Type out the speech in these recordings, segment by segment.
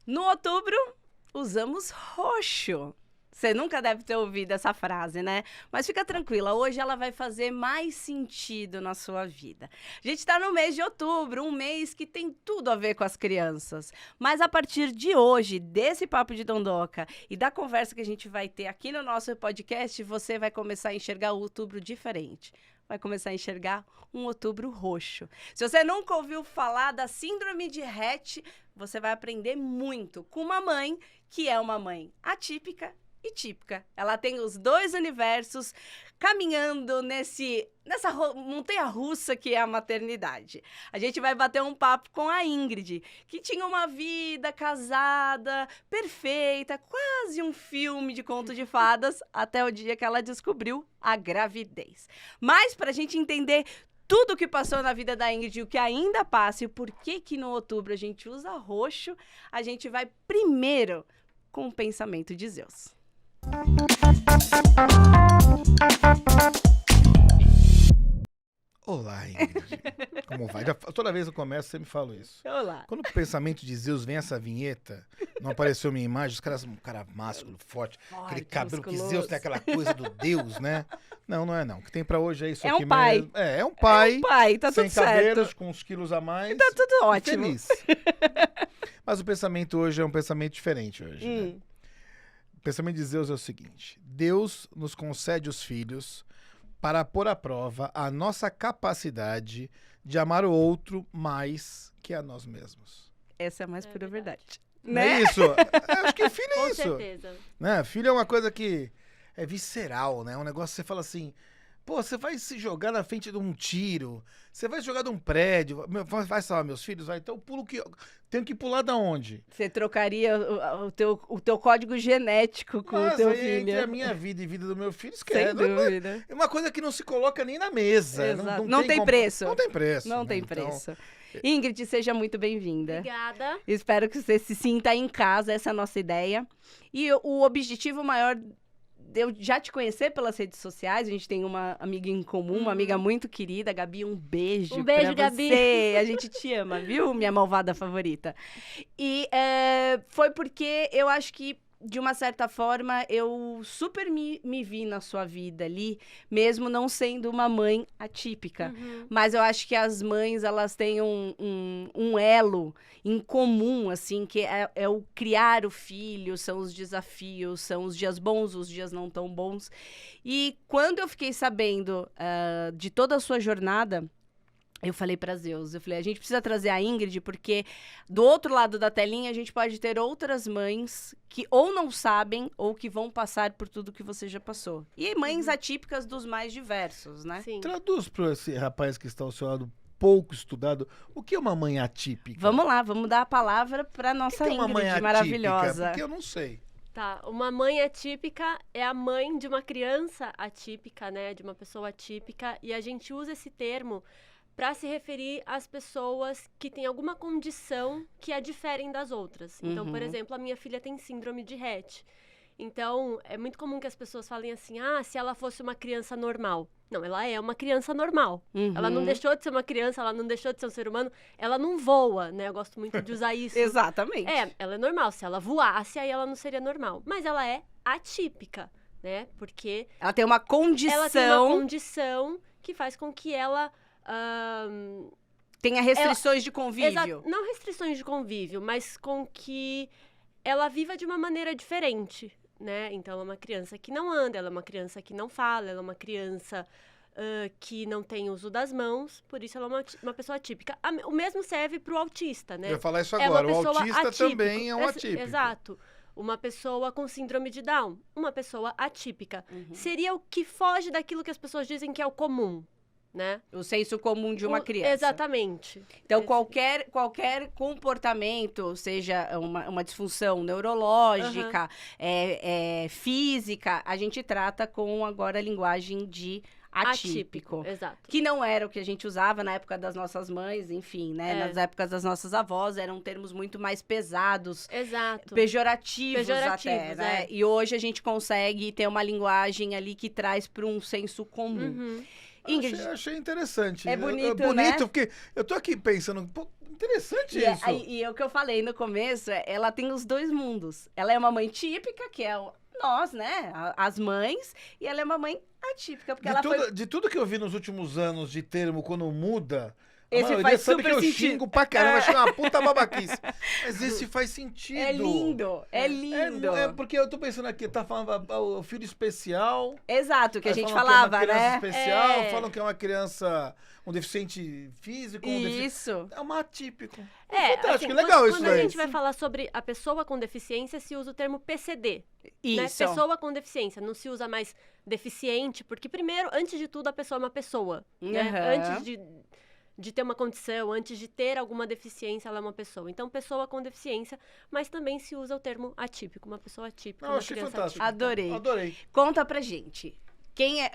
No outubro, usamos roxo. Você nunca deve ter ouvido essa frase, né? Mas fica tranquila, hoje ela vai fazer mais sentido na sua vida. A gente está no mês de outubro, um mês que tem tudo a ver com as crianças. Mas a partir de hoje, desse Papo de Dondoca e da conversa que a gente vai ter aqui no nosso podcast, você vai começar a enxergar o outubro diferente. Vai começar a enxergar um outubro roxo. Se você nunca ouviu falar da síndrome de Rett, você vai aprender muito com uma mãe que é uma mãe atípica e típica. Ela tem os dois universos caminhando nessa montanha-russa que é a maternidade. A gente vai bater um papo com a Ingrid, que tinha uma vida casada, perfeita, quase um filme de conto de fadas, até o dia que ela descobriu a gravidez. Mas para a gente entender tudo o que passou na vida da Ingrid e o que ainda passa e por que no outubro a gente usa roxo, a gente vai primeiro com o pensamento de Zeus. Olá, Ingrid. Como vai? Toda vez que eu começo, você me fala isso. Olá. Quando o pensamento de Zeus vem essa vinheta, não apareceu minha imagem, os caras, um cara másculo, forte, aquele cabelo musculoso. que Zeus tem aquela coisa do Deus, né? Não, não é não. O que tem pra hoje é isso É aqui um pai. mesmo. É um pai. É um pai, tá sem tudo certo. cabelos, com uns quilos a mais. Tá tudo ótimo. Feliz. Mas o pensamento hoje é um pensamento diferente hoje, né? O pensamento de Zeus é o seguinte: Deus nos concede os filhos para pôr à prova a nossa capacidade de amar o outro mais que a nós mesmos. Essa é a mais pura verdade. Não Né? é isso? Eu acho que filho é Com isso. certeza. Né? Filho é uma coisa que é visceral, né? Um negócio que você fala assim, pô, você vai se jogar na frente de um tiro, você vai jogar de um prédio, vai salvar meus filhos? Vai, então eu pulo que... Tenho que pular da onde? Você trocaria o teu código genético com o teu aí, filho. entre a minha vida e a vida do meu filho, Sem esquece. dúvida. É uma coisa que não se coloca nem na mesa. Exato. Não tem preço. Não tem preço. Não né? tem Então, preço. Ingrid, seja muito bem-vinda. Obrigada. Espero que você se sinta em casa, essa é a nossa ideia. E o objetivo maior de eu já te conhecer pelas redes sociais, a gente tem uma amiga em comum, uma amiga muito querida, Gabi, um beijo. Um beijo, pra Gabi. você. A gente te ama, viu, minha malvada favorita? E foi porque eu acho que, de uma certa forma, eu super me vi na sua vida ali, mesmo não sendo uma mãe atípica. Mas eu acho que as mães, elas têm um elo em comum, assim, que é o criar o filho, são os desafios, são os dias bons, os dias não tão bons. E quando eu fiquei sabendo de toda a sua jornada, eu falei pra Zeus, a gente precisa trazer a Ingrid, porque do outro lado da telinha a gente pode ter outras mães que ou não sabem ou que vão passar por tudo que você já passou. E mães atípicas dos mais diversos, né? Sim. Traduz para esse rapaz que está ao seu lado, pouco estudado, o que é uma mãe atípica? Vamos lá, vamos dar a palavra pra O nossa que é uma mãe Ingrid, atípica? maravilhosa. Porque eu não sei. Tá, uma mãe atípica é a mãe de uma criança atípica, né? De uma pessoa atípica. E a gente usa esse termo para se referir às pessoas que têm alguma condição que a diferem das outras. Então, por exemplo, a minha filha tem síndrome de Rett. Então, é muito comum que as pessoas falem assim, se ela fosse uma criança normal. Não, ela é uma criança normal. Ela não deixou de ser uma criança, ela não deixou de ser um ser humano, ela não voa, né? Eu gosto muito de usar isso. Exatamente. Ela é normal. Se ela voasse, aí ela não seria normal. Mas ela é atípica, né? Porque Ela tem uma condição. ela tem uma condição que faz com que ela... Tenha restrições de convívio. Não restrições de convívio, mas com que ela viva de uma maneira diferente, né? Então, ela é uma criança que não anda, ela é uma criança que não fala, ela é uma criança que não tem uso das mãos, por isso ela é uma pessoa atípica. O mesmo serve para o autista, né? Eu ia falar isso É uma agora. O pessoa autista atípico. também é um atípico. Exato. Uma pessoa com síndrome de Down, uma pessoa atípica. Seria o que foge daquilo que as pessoas dizem que é o comum, né? O senso comum de uma criança. Exatamente. Então, qualquer comportamento, seja uma disfunção neurológica, física, a gente trata com agora a linguagem de atípico. Exato. Que não era o que a gente usava na época das nossas mães, enfim, né? Nas épocas das nossas avós, eram termos muito mais pesados. Exato. Pejorativos até, né? é. E hoje a gente consegue ter uma linguagem ali que traz para um senso comum. Ingrid, Achei interessante. É bonito, bonito, né? porque eu tô aqui pensando, pô, interessante e, isso. e o que eu falei no começo, ela tem os dois mundos. Ela é uma mãe típica, que é nós, né? As mães, e ela é uma mãe atípica, porque De tudo que eu vi nos últimos anos de termo, quando muda, a Esse maioria faz sabe super que eu sentido. xingo pra caramba, acho uma puta babaquice. Mas esse faz sentido. É lindo, é lindo. É porque eu tô pensando aqui, tá falando o filho especial. Exato, que a aí gente falam falava, que é uma criança né? especial, falam que é uma criança, um deficiente físico, um deficiente... Isso. É um atípico. Fantástico, Assim, legal isso quando a daí. gente vai falar sobre a pessoa com deficiência, se usa o termo PCD. Né? Isso. Pessoa com deficiência. Não se usa mais deficiente, porque primeiro, antes de tudo, a pessoa é uma pessoa. Né? Aham. Antes de ter uma condição, antes de ter alguma deficiência, ela é uma pessoa. Então, pessoa com deficiência, mas também se usa o termo atípico, uma pessoa atípica, Não, uma achei criança fantástico. atípica. Adorei. Conta pra gente. Quem é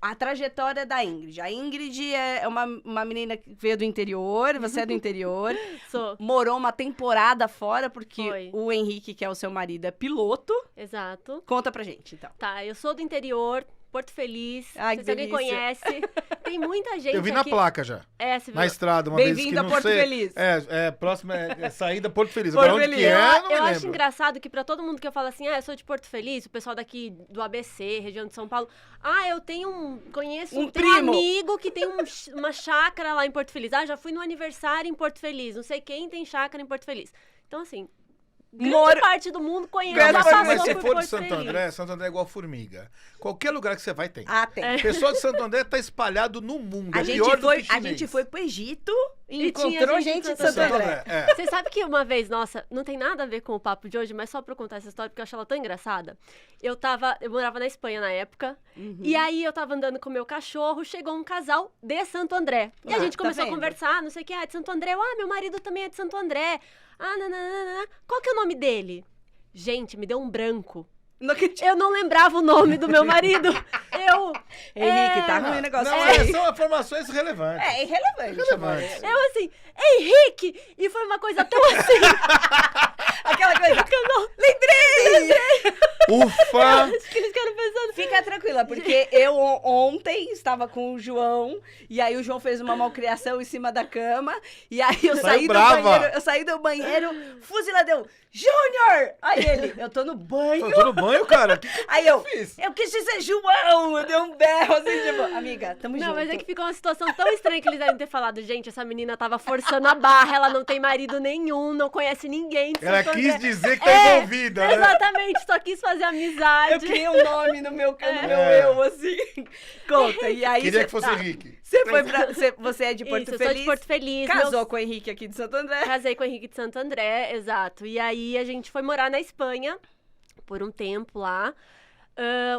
a trajetória da Ingrid? A Ingrid é uma menina que veio do interior, você é do interior, Sou. morou uma temporada fora, porque Foi. o Henrique, que é o seu marido, é piloto. Exato. Conta pra gente, então. Tá, eu sou do interior, Porto Feliz. Ai, Não que sei se alguém delícia. conhece. Tem muita gente Eu vi na aqui. placa já. Você viu? Na estrada, uma vez que Bem-vindo a não Porto sei. Feliz. Próxima saída Porto Feliz. Porto Agora onde Feliz. que é, não me Eu acho lembro. engraçado que pra todo mundo que eu falo assim, eu sou de Porto Feliz, o pessoal daqui do ABC, região de São Paulo, eu conheço Um tenho um primo. amigo que tem uma chácara lá em Porto Feliz. Já fui no aniversário em Porto Feliz, não sei quem tem chácara em Porto Feliz. Então, assim, grande parte do mundo conhece, Grande já parte, passou Mas se por for de Porto Santo Feliz. Santo André é igual formiga. Qualquer lugar que você vai tem. Tem. Pessoa de Santo André tá espalhado no mundo. A É gente pior do foi, que a chinês. gente foi pro Egito e E tinha encontrou gente gente de de Santo Santo André. É. Você sabe que uma vez, nossa, não tem nada a ver com o papo de hoje, mas só pra eu contar essa história, porque eu acho ela tão engraçada. Eu morava na Espanha na época, e aí eu tava andando com o meu cachorro, chegou um casal de Santo André. E a gente tá começou a vendo? conversar, não sei o que, de Santo André. Meu marido também é de Santo André. Nananana. Qual que é o nome dele? Gente, me deu um branco. Não acredito. Eu não lembrava o nome do meu marido. Henrique, tá ruim o negócio. Não, aí. são informações relevantes. É irrelevante. Relevantes. Eu assim, Henrique! E foi uma coisa tão assim. Aquela coisa. que eu não... Lembrei! Ufa! Acho que eles ficaram pensando. Fica tranquila, porque eu ontem estava com o João, e aí o João fez uma malcriação em cima da cama, e aí eu saí do banheiro, fuziladeu, Júnior! Aí ele, eu tô no banho. Eu tô no banho, cara. Que Aí eu fiz? quis dizer João, eu dei um berro, assim, tipo, amiga, tamo junto. Não, mas é que ficou uma situação tão estranha que eles devem ter falado, gente, essa menina tava forçando a barra, ela não tem marido nenhum, não conhece ninguém de Ela Santo quis André. dizer que tá envolvida, né? Exatamente, só quis fazer Eu amizade. criei um nome no meu eu, assim. Conta, e aí... Queria que fosse Henrique. Você é de Porto Isso, eu Feliz? sou de Porto Feliz. Casou com o Henrique aqui de Santo André. Casei com o Henrique de Santo André, exato. E aí a gente foi morar na Espanha por um tempo lá.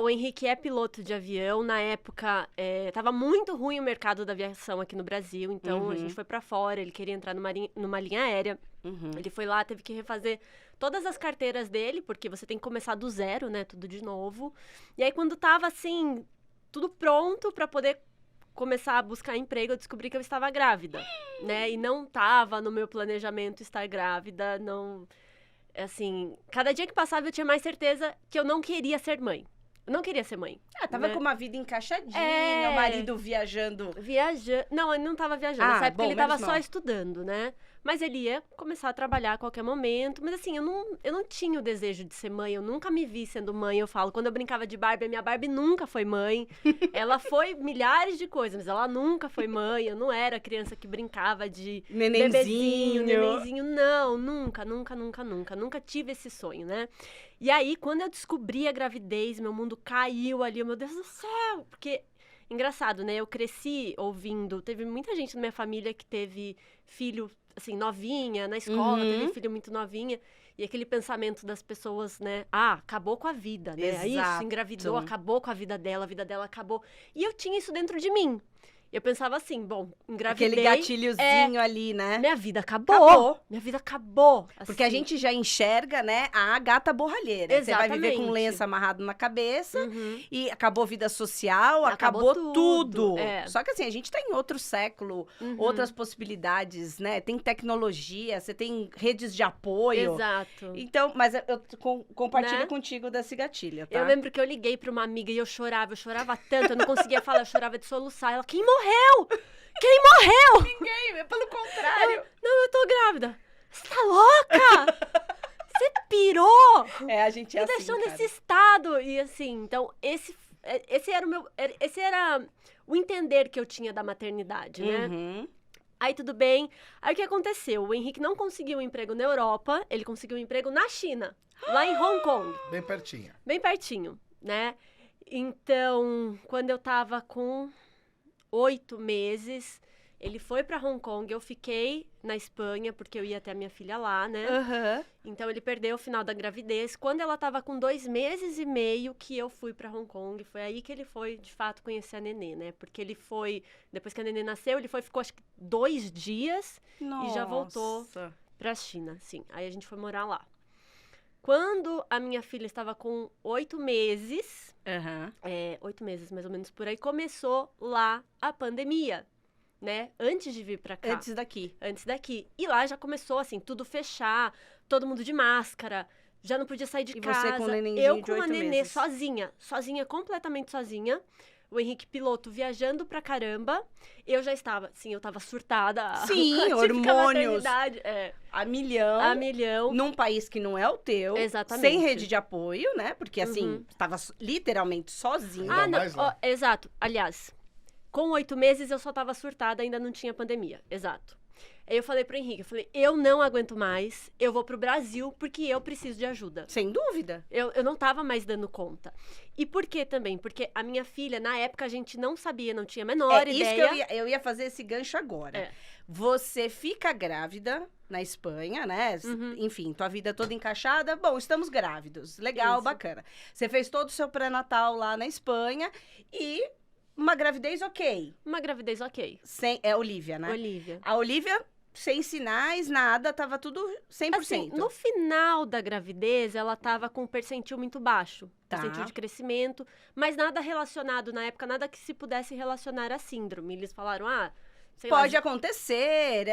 O Henrique é piloto de avião. Na época, tava muito ruim o mercado da aviação aqui no Brasil. Então, a gente foi pra fora. Ele queria entrar numa linha aérea. Ele foi lá, teve que refazer todas as carteiras dele, porque você tem que começar do zero, né? Tudo de novo. E aí, quando tava, assim, tudo pronto pra poder começar a buscar emprego, eu descobri que eu estava grávida, né? E não tava no meu planejamento estar grávida, não... Assim, cada dia que passava eu tinha mais certeza que eu não queria ser mãe. Eu não queria ser mãe. Tava né? com uma vida encaixadinha, o marido viajando. Não, ele não tava viajando. Nessa época ele tava só estudando, né? Mas ele ia começar a trabalhar a qualquer momento. Mas assim, eu não tinha o desejo de ser mãe. Eu nunca me vi sendo mãe. Eu falo, quando eu brincava de Barbie, a minha Barbie nunca foi mãe. Ela foi milhares de coisas, mas ela nunca foi mãe. Eu não era a criança que brincava de nenenzinho. Não, nunca. Nunca tive esse sonho, né? E aí, quando eu descobri a gravidez, meu mundo caiu ali. Meu Deus do céu! Porque... Engraçado, né? Eu cresci ouvindo... Teve muita gente na minha família que teve filho, assim, novinha, na escola, teve filho muito novinha. E aquele pensamento das pessoas, né? Acabou com a vida, né? Exato. Isso, engravidou, acabou com a vida dela acabou. E eu tinha isso dentro de mim. Eu pensava assim, bom, engravidei. Aquele gatilhozinho ali, né? Minha vida acabou. Acabou. Minha vida acabou. Porque a assim. gente já enxerga, né, a gata borralheira. Você vai viver com um Exatamente. lenço amarrado na cabeça Uhum. e acabou vida social, acabou Acabou tudo. tudo, é. Só que assim, a gente tá em outro século, Uhum. outras possibilidades, né? Tem tecnologia, você tem redes de apoio. Exato. Então, mas eu compartilho Né? contigo desse gatilho, tá? Eu lembro que eu liguei pra uma amiga e eu chorava tanto, eu não conseguia falar, eu chorava de soluçar. Ela, quem morreu? Quem morreu? Ninguém, pelo contrário. Não, eu tô grávida. Você tá louca? Você pirou? É, a gente é Me assim, deixou cara. nesse estado. E assim, então, esse era o entender que eu tinha da maternidade, né? Uhum. Aí tudo bem. Aí o que aconteceu? O Henrique não conseguiu um emprego na Europa, ele conseguiu um emprego na China, lá em Hong Kong. Bem pertinho. Bem pertinho, né? Então, quando eu tava com 8 meses, ele foi pra Hong Kong, eu fiquei na Espanha, porque eu ia ter a minha filha lá, né? Aham. Então, ele perdeu o final da gravidez. Quando ela tava com 2 meses e meio, que eu fui pra Hong Kong, foi aí que ele foi, de fato, conhecer a Nenê, né? Porque ele foi, depois que a Nenê nasceu, ele ficou acho que 2 dias Nossa. e já voltou pra China, sim. Aí a gente foi morar lá. Quando a minha filha estava com 8 meses, Aham. 8 meses mais ou menos por aí, começou lá a pandemia, né? Antes de vir pra cá. Antes daqui. Antes daqui. E lá já começou, assim, tudo fechar, todo mundo de máscara, já não podia sair de E casa. você com um nenenzinho Eu de com uma 8 nenê meses. sozinha, completamente sozinha. O Henrique piloto viajando pra caramba. Eu já estava, sim, eu tava surtada. Sim, A típica hormônios. maternidade, A milhão. a milhão. Num país que não é o teu. Exatamente. Sem rede de apoio, né? Porque assim, Uhum. tava literalmente sozinha. Ainda Não, mais lá. exato. Aliás, com 8 meses eu só tava surtada, ainda não tinha pandemia. Exato. Aí eu falei pro Henrique, eu não aguento mais, eu vou pro Brasil porque eu preciso de ajuda. Sem dúvida. Eu não tava mais dando conta. E por quê também? Porque a minha filha, na época, a gente não sabia, não tinha a menor Isso ideia. que eu ia fazer esse gancho agora. É. Você fica grávida na Espanha, né? Uhum. Enfim, tua vida toda encaixada. Bom, estamos grávidos. Legal, Isso. bacana. Você fez todo o seu pré-natal lá na Espanha e uma gravidez ok. Uma gravidez ok. É Olivia, né? Olivia. A Olivia, sem sinais, nada, tava tudo 100%. Assim, no final da gravidez, ela tava com um percentil muito baixo. Tá. Percentil de crescimento. Mas nada relacionado, na época, nada que se pudesse relacionar à síndrome. Eles falaram, sei lá, Pode acontecer,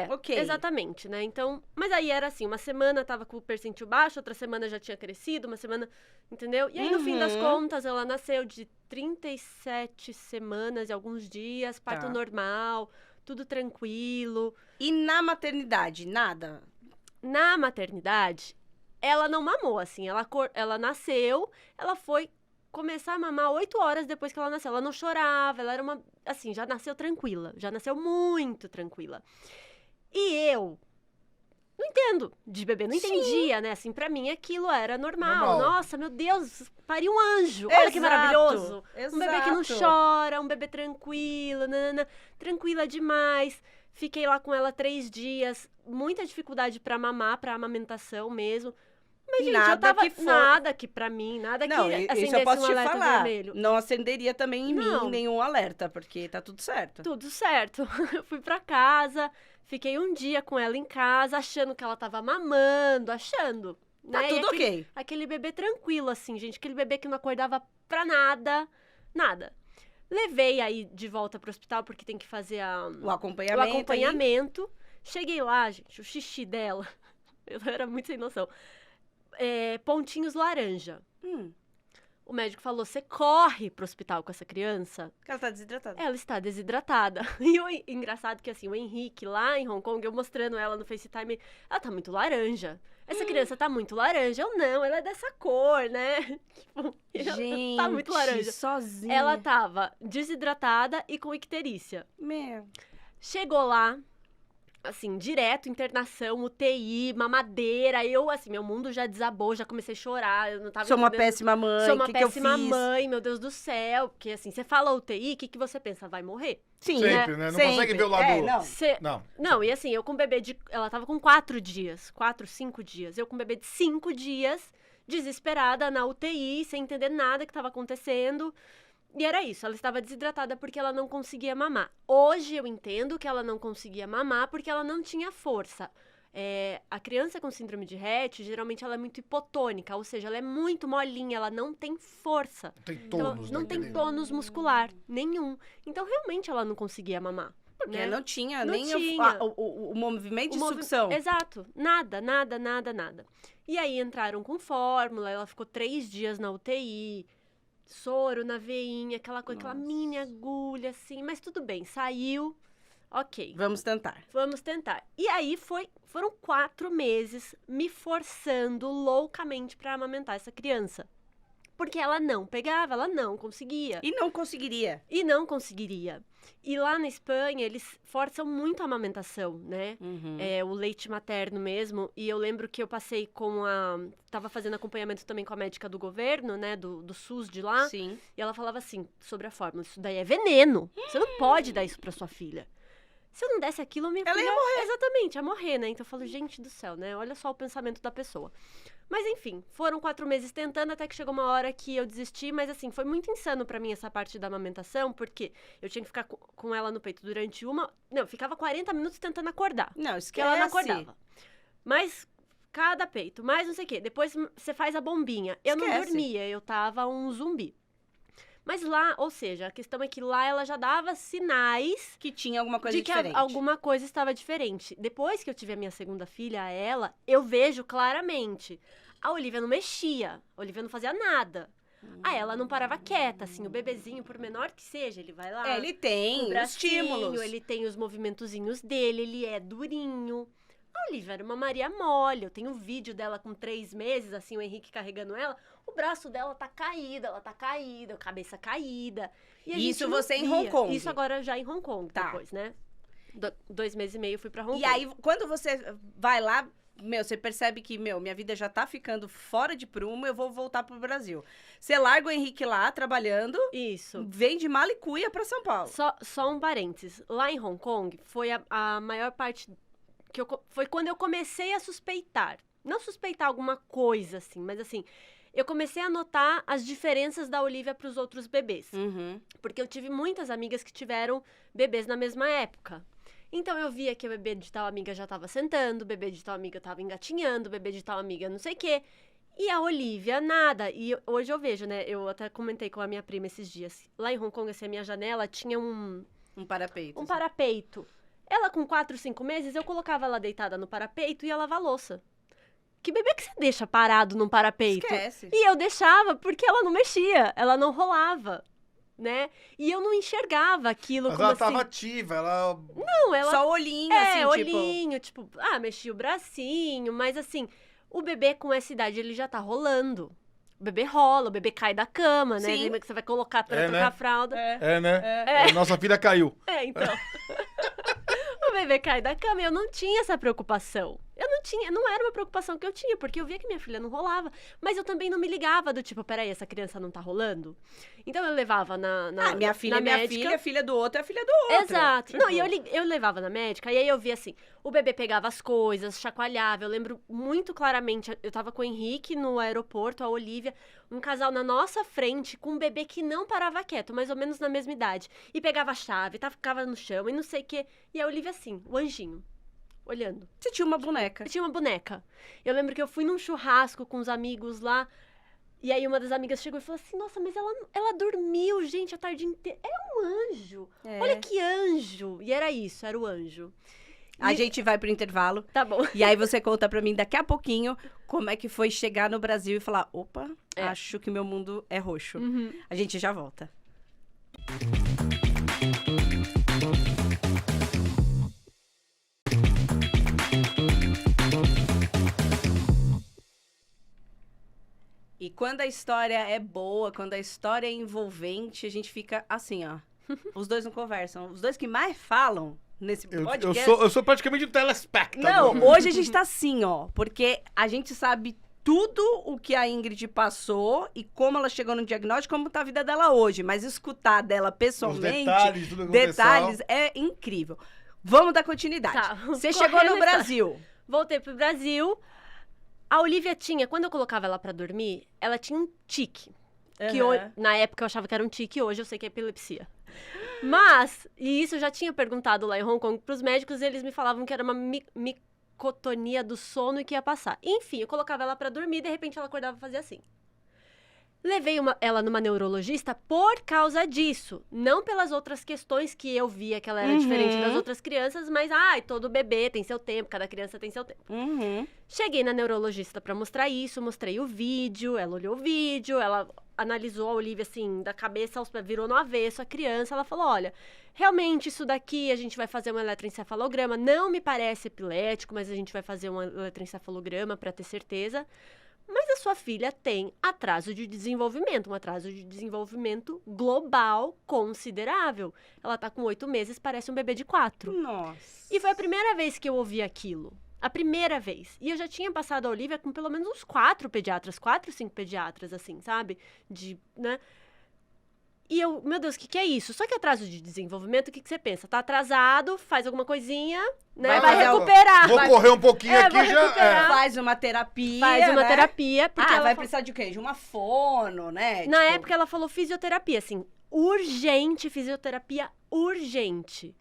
ok. exatamente, né? Então, mas aí era assim, uma semana tava com o percentil baixo, outra semana já tinha crescido, uma semana, entendeu? E aí, no fim das Uhum. contas, ela nasceu de 37 semanas e alguns dias, parto Tá. normal, tudo tranquilo. E na maternidade, nada? Na maternidade, ela não mamou, assim, ela nasceu, ela foi começar a mamar 8 horas depois que ela nasceu. Ela não chorava, ela era uma, assim, já nasceu tranquila, já nasceu muito tranquila. E eu não entendo de bebê, não entendia, né? Assim, pra mim aquilo era normal. Normal. Nossa, meu Deus, pariu um anjo. Olha que Exato, maravilhoso. Um bebê que não exato. chora, um bebê tranquilo, nanana, tranquila demais. Fiquei lá com ela 3 dias, muita dificuldade pra mamar, pra amamentação mesmo. Mas, gente, Nada eu tava... que for- Nada que pra mim, nada Não, que isso acendesse eu posso um te alerta falar. vermelho. Não acenderia também em Não. mim nenhum alerta, porque tá tudo certo. Tudo certo. Eu fui pra casa, fiquei um dia com ela em casa, achando que ela tava mamando, achando. Tá né? E tudo aquele, ok. Aquele bebê tranquilo, assim, gente. Aquele bebê que não acordava pra nada, nada. Levei aí de volta pro hospital, porque tem que fazer O o acompanhamento. ali. acompanhamento. Cheguei lá, gente, o xixi dela, eu era muito sem noção. Pontinhos laranja. O médico falou, você corre pro hospital com essa criança? Porque ela tá desidratada. Ela está desidratada. E o engraçado que, assim, o Henrique, lá em Hong Kong, eu mostrando ela no FaceTime, ela tá muito laranja. Essa criança tá muito laranja. Eu não, ela é dessa cor, né? Tipo, Gente, tá muito laranja. sozinha. Ela tava desidratada e com icterícia. Meu. Chegou lá, assim, direto, internação, UTI, mamadeira. Eu, assim, meu mundo já desabou, já comecei a chorar. Eu não tava Sou uma entendendo. péssima mãe. Sou uma que eu péssima fiz? mãe, meu Deus do céu. Porque, assim, você fala UTI, o que você pensa? Vai morrer? Sim, Sempre, né? Não consegue ver o lado- Não. Você... Não. Não, e assim, eu com bebê de... Ela tava com 4 dias, 4, 5 dias. Eu com bebê de 5 dias, desesperada na UTI, sem entender nada que tava acontecendo. E era isso, ela estava desidratada porque ela não conseguia mamar. Hoje eu entendo que ela não conseguia mamar porque ela não tinha força. A criança com síndrome de Rett, geralmente ela é muito hipotônica, ou seja, ela é muito molinha, ela não tem força. Não tem tônus, Não tem tônus muscular nenhum. Então, realmente, ela não conseguia mamar. Porque né? não tinha Não nem tinha. o movimento de sucção. Exato. Nada. E aí entraram com fórmula, ela ficou 3 dias na UTI, soro na veinha, aquela coisa, aquela mini agulha, assim. Mas tudo bem, saiu, ok. Vamos tentar. E aí foram 4 meses me forçando loucamente pra amamentar essa criança. Porque ela não pegava, ela não conseguia. E não conseguiria. E lá na Espanha, eles forçam muito a amamentação, né? Uhum. O leite materno mesmo. E eu lembro que eu passei tava fazendo acompanhamento também com a médica do governo, né? Do SUS de lá. Sim. E ela falava assim, sobre a fórmula, isso daí é veneno. Você não pode dar isso pra sua filha. Se eu não desse aquilo, minha filha... Ela ia morrer. Exatamente, ia morrer, né? Então eu falo, gente do céu, né? Olha só o pensamento da pessoa. Mas enfim, foram 4 meses tentando, até que chegou uma hora que eu desisti. Mas assim, foi muito insano pra mim essa parte da amamentação, porque eu tinha que ficar com ela no peito durante eu ficava 40 minutos tentando acordar. Não, esquece. Porque ela não acordava. Mas cada peito, mais não sei o quê. Depois você faz a bombinha. Eu não dormia, eu tava um zumbi. Mas lá, ou seja, a questão é que lá ela já dava sinais que tinha alguma coisa de que diferente. Alguma coisa estava diferente. Depois que eu tive a minha segunda filha, a ela, eu vejo claramente. A Olivia não mexia, a Olivia não fazia nada. Ela não parava quieta, assim, o bebezinho, por menor que seja, ele vai lá. Ele tem com o bracinho, estímulos. Ele tem os movimentozinhos dele, ele é durinho. A Olivia era uma Maria mole. Eu tenho um vídeo dela com 3 meses, assim, o Henrique carregando ela. O braço dela tá caído, a cabeça caída. E isso você em Hong Kong? Isso agora já em Hong Kong, depois, né? 2 meses e meio eu fui pra Hong Kong. E aí, quando você vai lá, você percebe que, minha vida já tá ficando fora de prumo, eu vou voltar pro Brasil. Você larga o Henrique lá, trabalhando. Isso. Vem de mala e cuia pra São Paulo. Só um parênteses. Lá em Hong Kong, foi a maior parte... Foi quando eu comecei a suspeitar. Não suspeitar alguma coisa, assim, mas assim... Eu comecei a notar as diferenças da Olivia para os outros bebês. Uhum. Porque eu tive muitas amigas que tiveram bebês na mesma época. Então, eu via que o bebê de tal amiga já estava sentando, o bebê de tal amiga estava engatinhando, o bebê de tal amiga não sei o quê. E a Olivia, nada. E hoje eu vejo, né? Eu até comentei com a minha prima esses dias. Lá em Hong Kong, assim, a minha janela tinha um parapeito. Parapeito. Ela, com 4, 5 meses, eu colocava ela deitada no parapeito e ia lavar louça. Que bebê que você deixa parado num parapeito? Esquece. E eu deixava porque ela não mexia, ela não rolava, né? E eu não enxergava aquilo Mas como ela assim... tava ativa, ela... Não, ela... Só olhinho, assim, olhinho, tipo... mexia o bracinho, mas assim, o bebê com essa idade, ele já tá rolando. O bebê rola, o bebê cai da cama, né? Sim. Lembra que você vai colocar pra trocar né? a fralda. né? Nossa filha caiu. Então... O bebê cai da cama e eu não tinha essa preocupação. Não era uma preocupação que eu tinha, porque eu via que minha filha não rolava. Mas eu também não me ligava do tipo, peraí, essa criança não tá rolando? Então eu levava minha filha é minha médica. filha, a filha do outro é a filha do outro. Exato. Tipo... Não, e eu levava na médica, e aí eu via assim, o bebê pegava as coisas, chacoalhava. Eu lembro muito claramente, eu tava com o Henrique no aeroporto, a Olivia, um casal na nossa frente, com um bebê que não parava quieto, mais ou menos na mesma idade. E pegava a chave, ficava no chão, e não sei o quê. E a Olivia assim, o anjinho, olhando. Você tinha uma boneca. Eu tinha uma boneca. Eu lembro que eu fui num churrasco com os amigos lá, e aí uma das amigas chegou e falou assim, nossa, mas ela dormiu, gente, a tarde inteira. Era um anjo. Olha que anjo. E era isso, era o anjo. A gente vai pro intervalo. Tá bom. E aí você conta pra mim daqui a pouquinho como é que foi chegar no Brasil e falar, opa, acho que meu mundo é roxo. Uhum. A gente já volta. E quando a história é boa, quando a história é envolvente, a gente fica assim, ó. Os dois não conversam. Os dois que mais falam nesse podcast... Eu sou praticamente um telespectador. Não, hoje a gente tá assim, ó. Porque a gente sabe tudo o que a Ingrid passou e como ela chegou no diagnóstico, como tá a vida dela hoje. Mas escutar dela pessoalmente... Os detalhes, tudo que aconteceu. É incrível. Vamos dar continuidade. Tá, você chegou no Brasil. Voltei pro Brasil... A Olivia tinha, quando eu colocava ela pra dormir, ela tinha um tique. Que na época eu achava que era um tique, hoje eu sei que é epilepsia. E isso eu já tinha perguntado lá em Hong Kong pros médicos, e eles me falavam que era uma micotonia do sono e que ia passar. Enfim, eu colocava ela pra dormir, de repente ela acordava e fazia assim. Levei ela numa neurologista por causa disso. Não pelas outras questões que eu via que ela era diferente das outras crianças, mas, todo bebê tem seu tempo, cada criança tem seu tempo. Cheguei na neurologista pra mostrar isso, mostrei o vídeo, ela olhou o vídeo, ela analisou a Olivia, assim, da cabeça aos pés, virou no avesso a criança, ela falou, olha, realmente isso daqui a gente vai fazer um eletroencefalograma, não me parece epilético, mas a gente vai fazer um eletroencefalograma pra ter certeza. Mas a sua filha tem atraso de desenvolvimento, um atraso de desenvolvimento global considerável. Ela tá com 8 meses, parece um bebê de 4. Nossa. E foi a primeira vez que eu ouvi aquilo. A primeira vez. E eu já tinha passado a Olivia com pelo menos uns 4 pediatras, 4, 5 pediatras, assim, sabe? Né? E eu, meu Deus, o que é isso? Só que atraso de desenvolvimento, o que você pensa? Tá atrasado, faz alguma coisinha, né? Vai recuperar. Vou correr um pouquinho aqui já. Faz uma terapia. Porque ela vai precisar de quê? De uma fono, né? Na época ela falou fisioterapia, assim, urgente, fisioterapia urgente.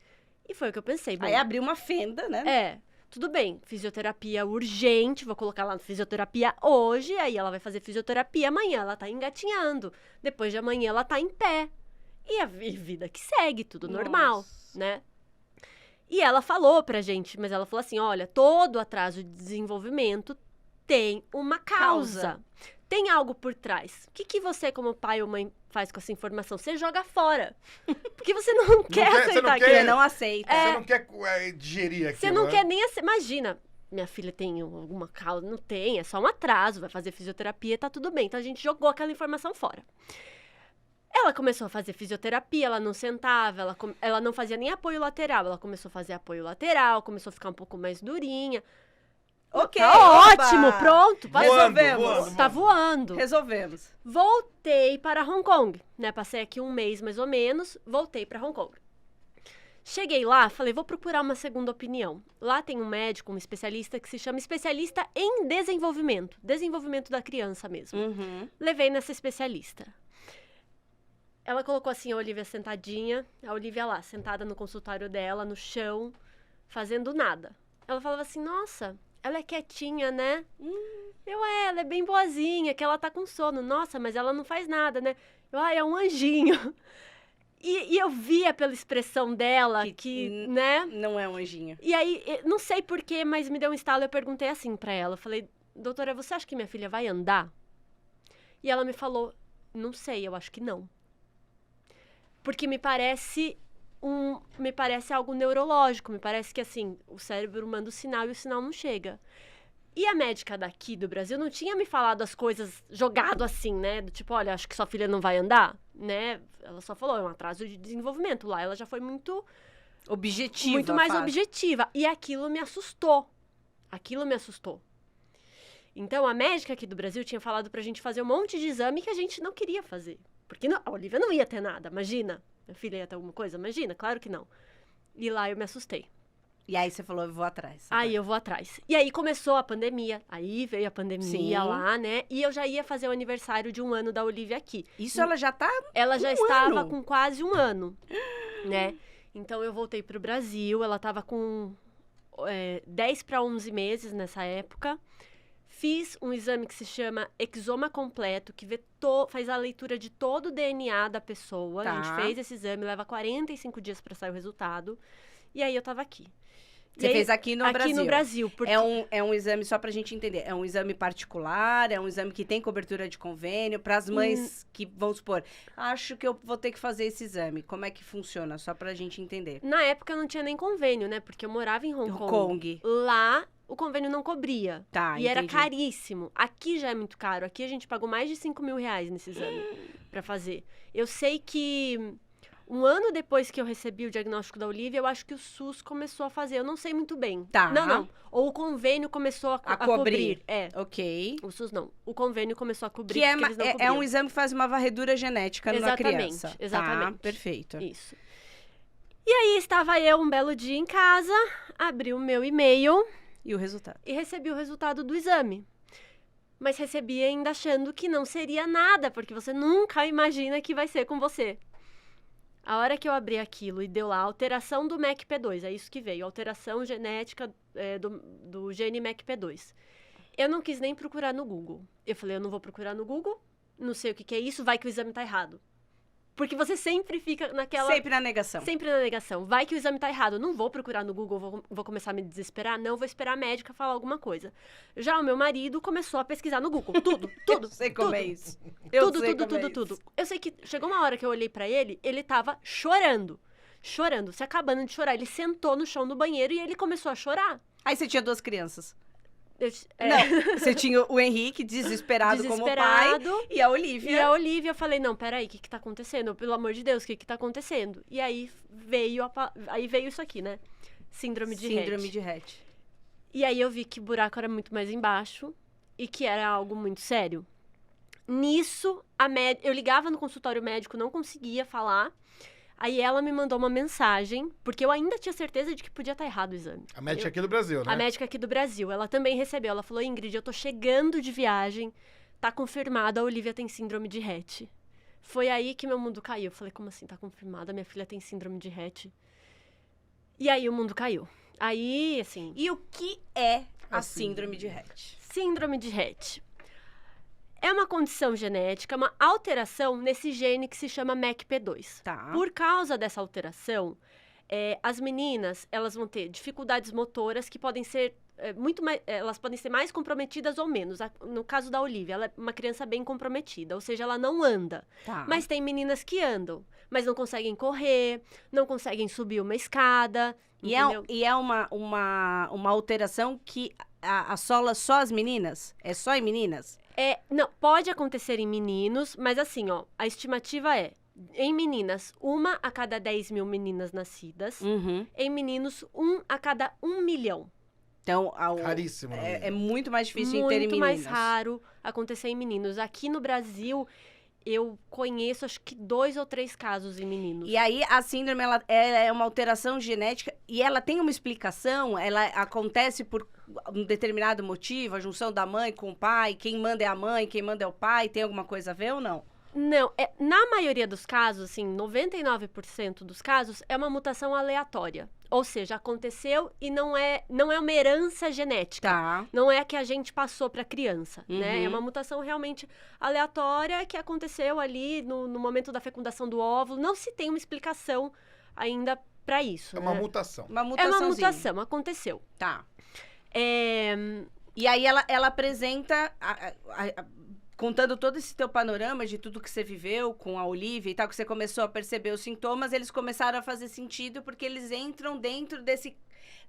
E foi o que eu pensei. Bom, aí abriu uma fenda, né? Tudo bem, fisioterapia urgente, vou colocar lá no fisioterapia hoje, aí ela vai fazer fisioterapia amanhã, ela tá engatinhando, depois de amanhã ela tá em pé. E a vida que segue, tudo normal, né? E ela falou pra gente, mas ela falou assim, olha, todo atraso de desenvolvimento tem uma causa. Tem algo por trás. O que você, como pai ou mãe, faz com essa informação? Você joga fora. Porque você não quer aceitar aquilo. Você não aceita. Você não quer digerir aquilo. Você não quer nem aceitar. Imagina, minha filha tem alguma causa. Não tem, é só um atraso. Vai fazer fisioterapia e tá tudo bem. Então a gente jogou aquela informação fora. Ela começou a fazer fisioterapia, ela não sentava, ela não fazia nem apoio lateral. Ela começou a fazer apoio lateral, começou a ficar um pouco mais durinha. Ok, tá ótimo, pronto. Resolvemos. Tá voando. Resolvemos. Voltei para Hong Kong, né? Passei aqui um mês, mais ou menos, voltei para Hong Kong. Cheguei lá, falei, vou procurar uma segunda opinião. Lá tem um médico, um especialista, que se chama especialista em desenvolvimento. Desenvolvimento da criança mesmo. Levei nessa especialista. Ela colocou assim a Olivia sentadinha, a Olivia lá, sentada no consultório dela, no chão, fazendo nada. Ela falava assim, nossa, ela é quietinha, né? Ela é bem boazinha, que ela tá com sono. Nossa, mas ela não faz nada, né? É um anjinho. E eu via pela expressão dela que né? Não é um anjinho. E aí, não sei porquê, mas me deu um estalo. Eu perguntei assim pra ela. Eu falei, doutora, você acha que minha filha vai andar? E ela me falou, não sei, eu acho que não. Porque me parece algo neurológico. Me parece que, assim, o cérebro manda o sinal e o sinal não chega. E a médica daqui do Brasil não tinha me falado as coisas jogado assim, né? Do tipo, olha, acho que sua filha não vai andar, né? Ela só falou, é um atraso de desenvolvimento. Lá ela já foi muito objetiva. Muito mais objetiva. E aquilo me assustou. Então, a médica aqui do Brasil tinha falado pra gente fazer um monte de exame que a gente não queria fazer. Porque a Olivia não ia ter nada, imagina. Minha filha ia ter alguma coisa? Imagina, claro que não. E lá eu me assustei. E aí você falou, eu vou atrás. Aí eu vou atrás. E aí começou a pandemia. Aí veio a pandemia lá, né? E eu já ia fazer o aniversário de 1 ano da Olivia aqui. Isso ela já tá Ela já estava com quase 1 ano, né? Então eu voltei pro Brasil. Ela tava com 10 para 11 meses nessa época. Fiz um exame que se chama exoma completo, que faz a leitura de todo o DNA da pessoa. Tá. A gente fez esse exame, leva 45 dias para sair o resultado. E aí eu tava aqui. Você fez aqui no Brasil? Aqui no Brasil. Porque... É um exame, só pra gente entender, é um exame particular, é um exame que tem cobertura de convênio, pras mães que, vamos supor, acho que eu vou ter que fazer esse exame. Como é que funciona? Só pra gente entender. Na época não tinha nem convênio, né? Porque eu morava em Hong Kong. Lá, o convênio não cobria. Tá, e era caríssimo. Aqui já é muito caro. Aqui a gente pagou mais de 5 mil reais nesse exame pra fazer. Eu sei que... 1 ano depois que eu recebi o diagnóstico da Olivia, eu acho que o SUS começou a fazer. Eu não sei muito bem. Tá. Não. Ou o convênio começou a cobrir. Ok. O SUS não. O convênio começou a cobrir, que porque eles não cobriam. É um exame que faz uma varredura genética na criança. Exatamente. Tá, perfeito. Isso. E aí estava eu um belo dia em casa, abri o meu e-mail. E o resultado? E recebi o resultado do exame. mas recebi ainda achando que não seria nada, porque você nunca imagina que vai ser com você. A hora que eu abri aquilo e deu lá alteração do MECP2, é isso que veio, alteração genética do gene MECP2. Eu não quis nem procurar no Google. Eu falei, eu não vou procurar no Google, não sei o que é isso, vai que o exame tá errado. Porque você sempre fica naquela... Sempre na negação. Sempre na negação. Vai que o exame tá errado. Não vou procurar no Google, vou começar a me desesperar. Não, vou esperar a médica falar alguma coisa. Já o meu marido começou a pesquisar no Google. Tudo. Eu sei como é isso. Tudo. Eu sei que chegou uma hora que eu olhei pra ele, ele tava chorando. Chorando, se acabando de chorar. Ele sentou no chão do banheiro e ele começou a chorar. Aí você tinha 2 crianças. Não, você tinha o Henrique, desesperado como pai, e a Olivia. E a Olivia, eu falei, não, peraí, o que tá acontecendo? Pelo amor de Deus, o que tá acontecendo? E aí veio isso aqui, né? Síndrome de Rett. E aí eu vi que o buraco era muito mais embaixo e que era algo muito sério. Nisso, eu ligava no consultório médico, não conseguia falar. Aí ela me mandou uma mensagem, porque eu ainda tinha certeza de que podia estar errado o exame. A médica aqui do Brasil, né? A médica aqui do Brasil. Ela também recebeu. Ela falou, Ingrid, eu tô chegando de viagem, tá confirmado, a Olivia tem síndrome de Rett. Foi aí que meu mundo caiu. Eu falei, como assim tá confirmado? A minha filha tem síndrome de Rett. E aí o mundo caiu. Aí, assim... E o que é a síndrome de Rett? Síndrome de Rett é uma condição genética, uma alteração nesse gene que se chama MECP2. Tá. Por causa dessa alteração, as meninas, elas vão ter dificuldades motoras que podem ser muito mais, elas podem ser mais comprometidas ou menos. No caso da Olivia, ela é uma criança bem comprometida, ou seja, ela não anda. Tá. Mas tem meninas que andam, mas não conseguem correr, não conseguem subir uma escada. E é uma alteração que assola só as meninas? É só em meninas? Não, pode acontecer em meninos, mas assim, ó, a estimativa é, em meninas, 1 a cada 10 mil meninas nascidas. Uhum. Em meninos, 1 a cada 1 milhão. Então, Raríssimo. É muito mais difícil em ter em Muito meninas. mais raro acontecer em meninos. Aqui no Brasil, eu conheço, acho que 2 ou 3 casos em meninos. E aí, a síndrome, ela é uma alteração genética e ela tem uma explicação? Ela acontece por um determinado motivo? A junção da mãe com o pai? Quem manda é a mãe, quem manda é o pai? Tem alguma coisa a ver ou não? Não, na maioria dos casos, assim, 99% dos casos, é uma mutação aleatória. Ou seja, aconteceu e não é uma herança genética. Tá. Não é a que a gente passou para a criança, né? Uhum. É uma mutação realmente aleatória que aconteceu ali no momento da fecundação do óvulo. Não se tem uma explicação ainda para isso, É uma né? mutação. Uma É mutaçãozinha. uma mutação, aconteceu. Tá. E aí, ela apresenta... Contando todo esse teu panorama de tudo que você viveu com a Olivia e tal, que você começou a perceber os sintomas, eles começaram a fazer sentido porque eles entram dentro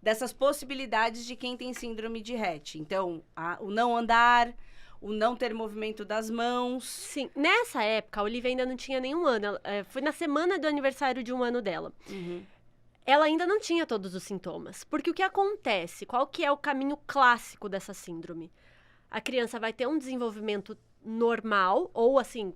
dessas possibilidades de quem tem síndrome de Rett. Então, o não andar, o não ter movimento das mãos. Sim, nessa época, a Olivia ainda não tinha nenhum ano. Foi na semana do aniversário de 1 ano dela. Uhum. Ela ainda não tinha todos os sintomas. Porque o que acontece? Qual que é o caminho clássico dessa síndrome? A criança vai ter um desenvolvimento normal, ou assim,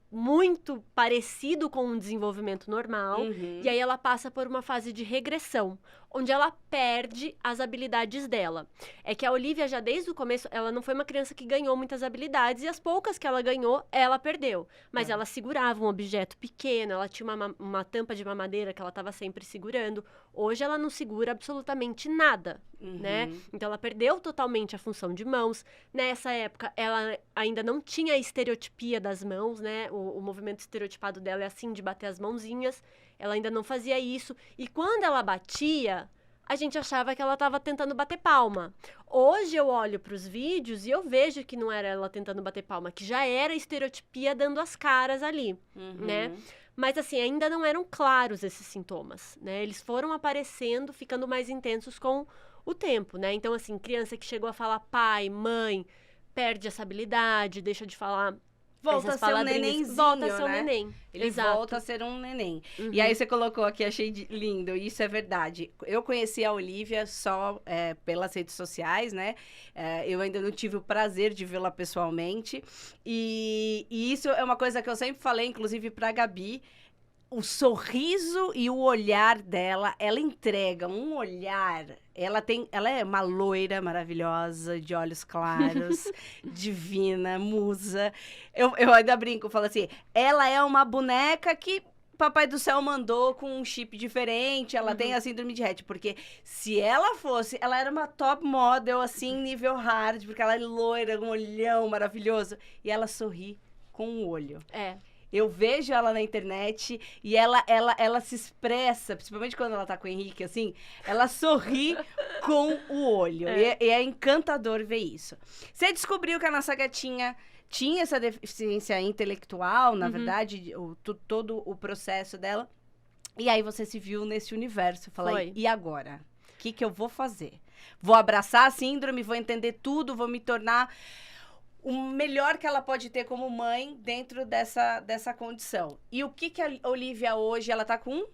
muito parecido com um desenvolvimento normal, Uhum. e aí ela passa por uma fase de regressão, onde ela perde as habilidades dela. É que a Olivia, já desde o começo, ela não foi uma criança que ganhou muitas habilidades, e as poucas que ela ganhou, ela perdeu. Mas ela segurava um objeto pequeno, ela tinha uma tampa de mamadeira que ela estava sempre segurando. Hoje ela não segura absolutamente nada, né? Então ela perdeu totalmente a função de mãos. Nessa época, ela ainda não tinha a estereotipia das mãos, né? O movimento estereotipado dela é assim, de bater as mãozinhas. Ela ainda não fazia isso. E quando ela batia, a gente achava que ela estava tentando bater palma. Hoje eu olho para os vídeos e eu vejo que não era ela tentando bater palma, que já era a estereotipia dando as caras ali, né? Mas assim, ainda não eram claros esses sintomas, né? Eles foram aparecendo, ficando mais intensos com o tempo, né? Então assim, criança que chegou a falar pai, mãe, perde essa habilidade, deixa de falar... Volta a ser um nenenzinho, volta a ser um né? neném. Ele Exato. volta a ser um neném. E aí você colocou aqui, achei lindo, e isso é verdade. Eu conheci a Olivia só pelas redes sociais, né? Eu ainda não tive o prazer de vê-la pessoalmente. E isso é uma coisa que eu sempre falei, inclusive pra Gabi. o sorriso e o olhar dela, ela entrega um olhar. Ela é uma loira maravilhosa, de olhos claros, divina, musa. Eu ainda brinco, falo assim, ela é uma boneca que Papai do Céu mandou com um chip diferente, ela tem a síndrome de Rett, porque se ela fosse, ela era uma top model, assim, nível hard, porque ela é loira, um olhão maravilhoso, e ela sorri com o olho. Eu vejo ela na internet e ela se expressa, principalmente quando ela tá com o Henrique, assim, ela sorri com o olho. E é encantador ver isso. Você descobriu que a nossa gatinha tinha essa deficiência intelectual, na verdade, todo o processo dela. E aí você se viu nesse universo. Falei, e agora? O que eu vou fazer? Vou abraçar a síndrome, vou entender tudo, vou me tornar o melhor que ela pode ter como mãe dentro dessa condição. E o que a Olivia hoje, ela tá com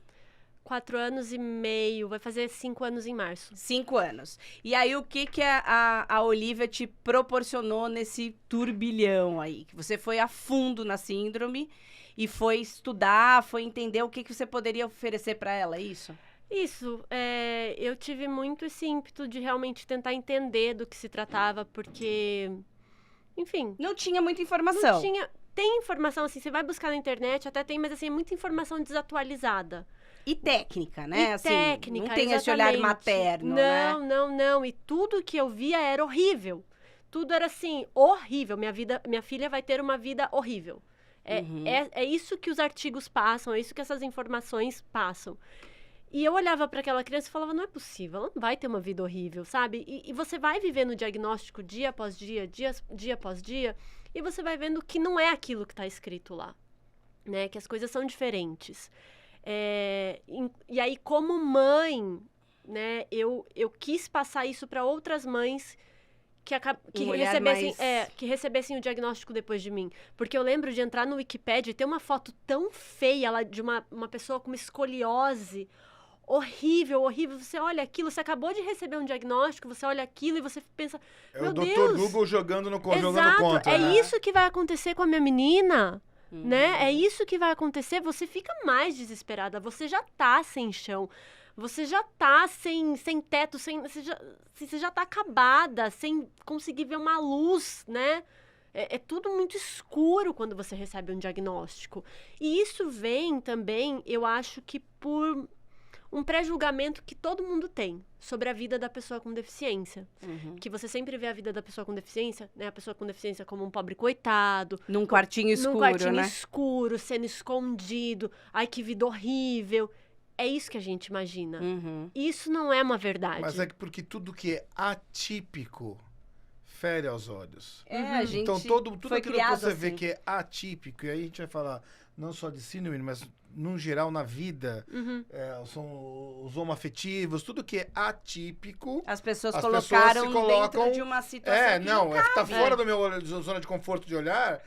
4 anos e meio, vai fazer 5 anos em março. 5 anos. E aí, o que a Olivia te proporcionou nesse turbilhão aí? Que você foi a fundo na síndrome e foi estudar, foi entender o que você poderia oferecer para ela, é isso? Isso, eu tive muito esse ímpeto de realmente tentar entender do que se tratava, porque, enfim... Não tinha muita informação. Não tinha... Tem informação, assim, você vai buscar na internet, até tem, mas assim, é muita informação desatualizada. E técnica, né? E assim, técnica, não tem esse olhar materno, né? Não. E tudo que eu via era horrível. Tudo era assim, horrível. Minha filha vai ter uma vida horrível. É isso que os artigos passam, é isso que essas informações passam. E eu olhava para aquela criança e falava, não é possível, ela não vai ter uma vida horrível, sabe? E você vai vivendo o diagnóstico dia após dia, dia após dia, e você vai vendo que não é aquilo que está escrito lá, né? Que as coisas são diferentes. E aí, como mãe, né, eu quis passar isso para outras mães que recebessem o diagnóstico depois de mim. Porque eu lembro de entrar no Wikipedia e ter uma foto tão feia lá de uma pessoa com uma escoliose horrível. Você olha aquilo, você acabou de receber um diagnóstico, você olha aquilo e você pensa, meu Deus... É o Dr. Google jogando contra, é né? isso que vai acontecer com a minha menina, né? É isso que vai acontecer, você fica mais desesperada, você já tá sem chão, você já tá sem teto, você já tá acabada, sem conseguir ver uma luz, né? É tudo muito escuro quando você recebe um diagnóstico. E isso vem também, eu acho que por um pré-julgamento que todo mundo tem sobre a vida da pessoa com deficiência. Que você sempre vê a vida da pessoa com deficiência, né? A pessoa com deficiência como um pobre coitado. Num quartinho escuro, Num quartinho né? escuro, sendo escondido. Ai, que vida horrível. É isso que a gente imagina. Isso não é uma verdade. Mas é porque tudo que é atípico fere aos olhos. A gente então, tudo foi aquilo que você vê assim. que é atípico, e aí a gente vai falar não só de síndrome, mas num geral na vida, são os homoafetivos, tudo que é atípico. As pessoas colocaram se colocam, dentro de uma situação que não cabe. Tá fora do meu zona de conforto de olhar.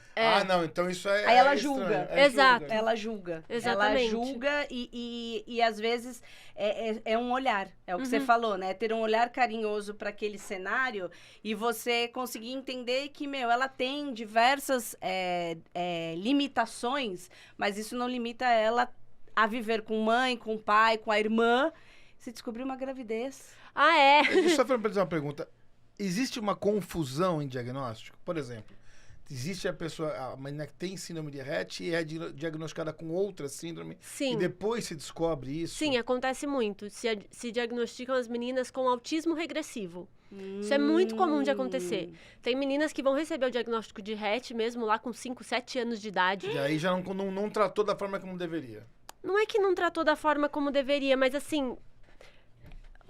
Não, então isso é. Aí ela estranho, julga. Exato. Ela julga. Exatamente. Ela julga e às vezes é um olhar. É o que você falou, né? Ter um olhar carinhoso para aquele cenário e você conseguir entender que, ela tem diversas limitações, mas isso não limita ela a viver com mãe, com pai, com a irmã. Você descobriu uma gravidez. Deixa eu só fazer uma pergunta. Existe uma confusão em diagnóstico? Por exemplo, existe a menina que tem síndrome de Rett e é diagnosticada com outra síndrome. Sim. E depois se descobre isso? Sim, acontece muito. Se diagnosticam as meninas com autismo regressivo. Isso é muito comum de acontecer. Tem meninas que vão receber o diagnóstico de Rett mesmo lá com 5, 7 anos de idade. E aí já não tratou da forma como deveria. Não é que não tratou da forma como deveria, mas assim,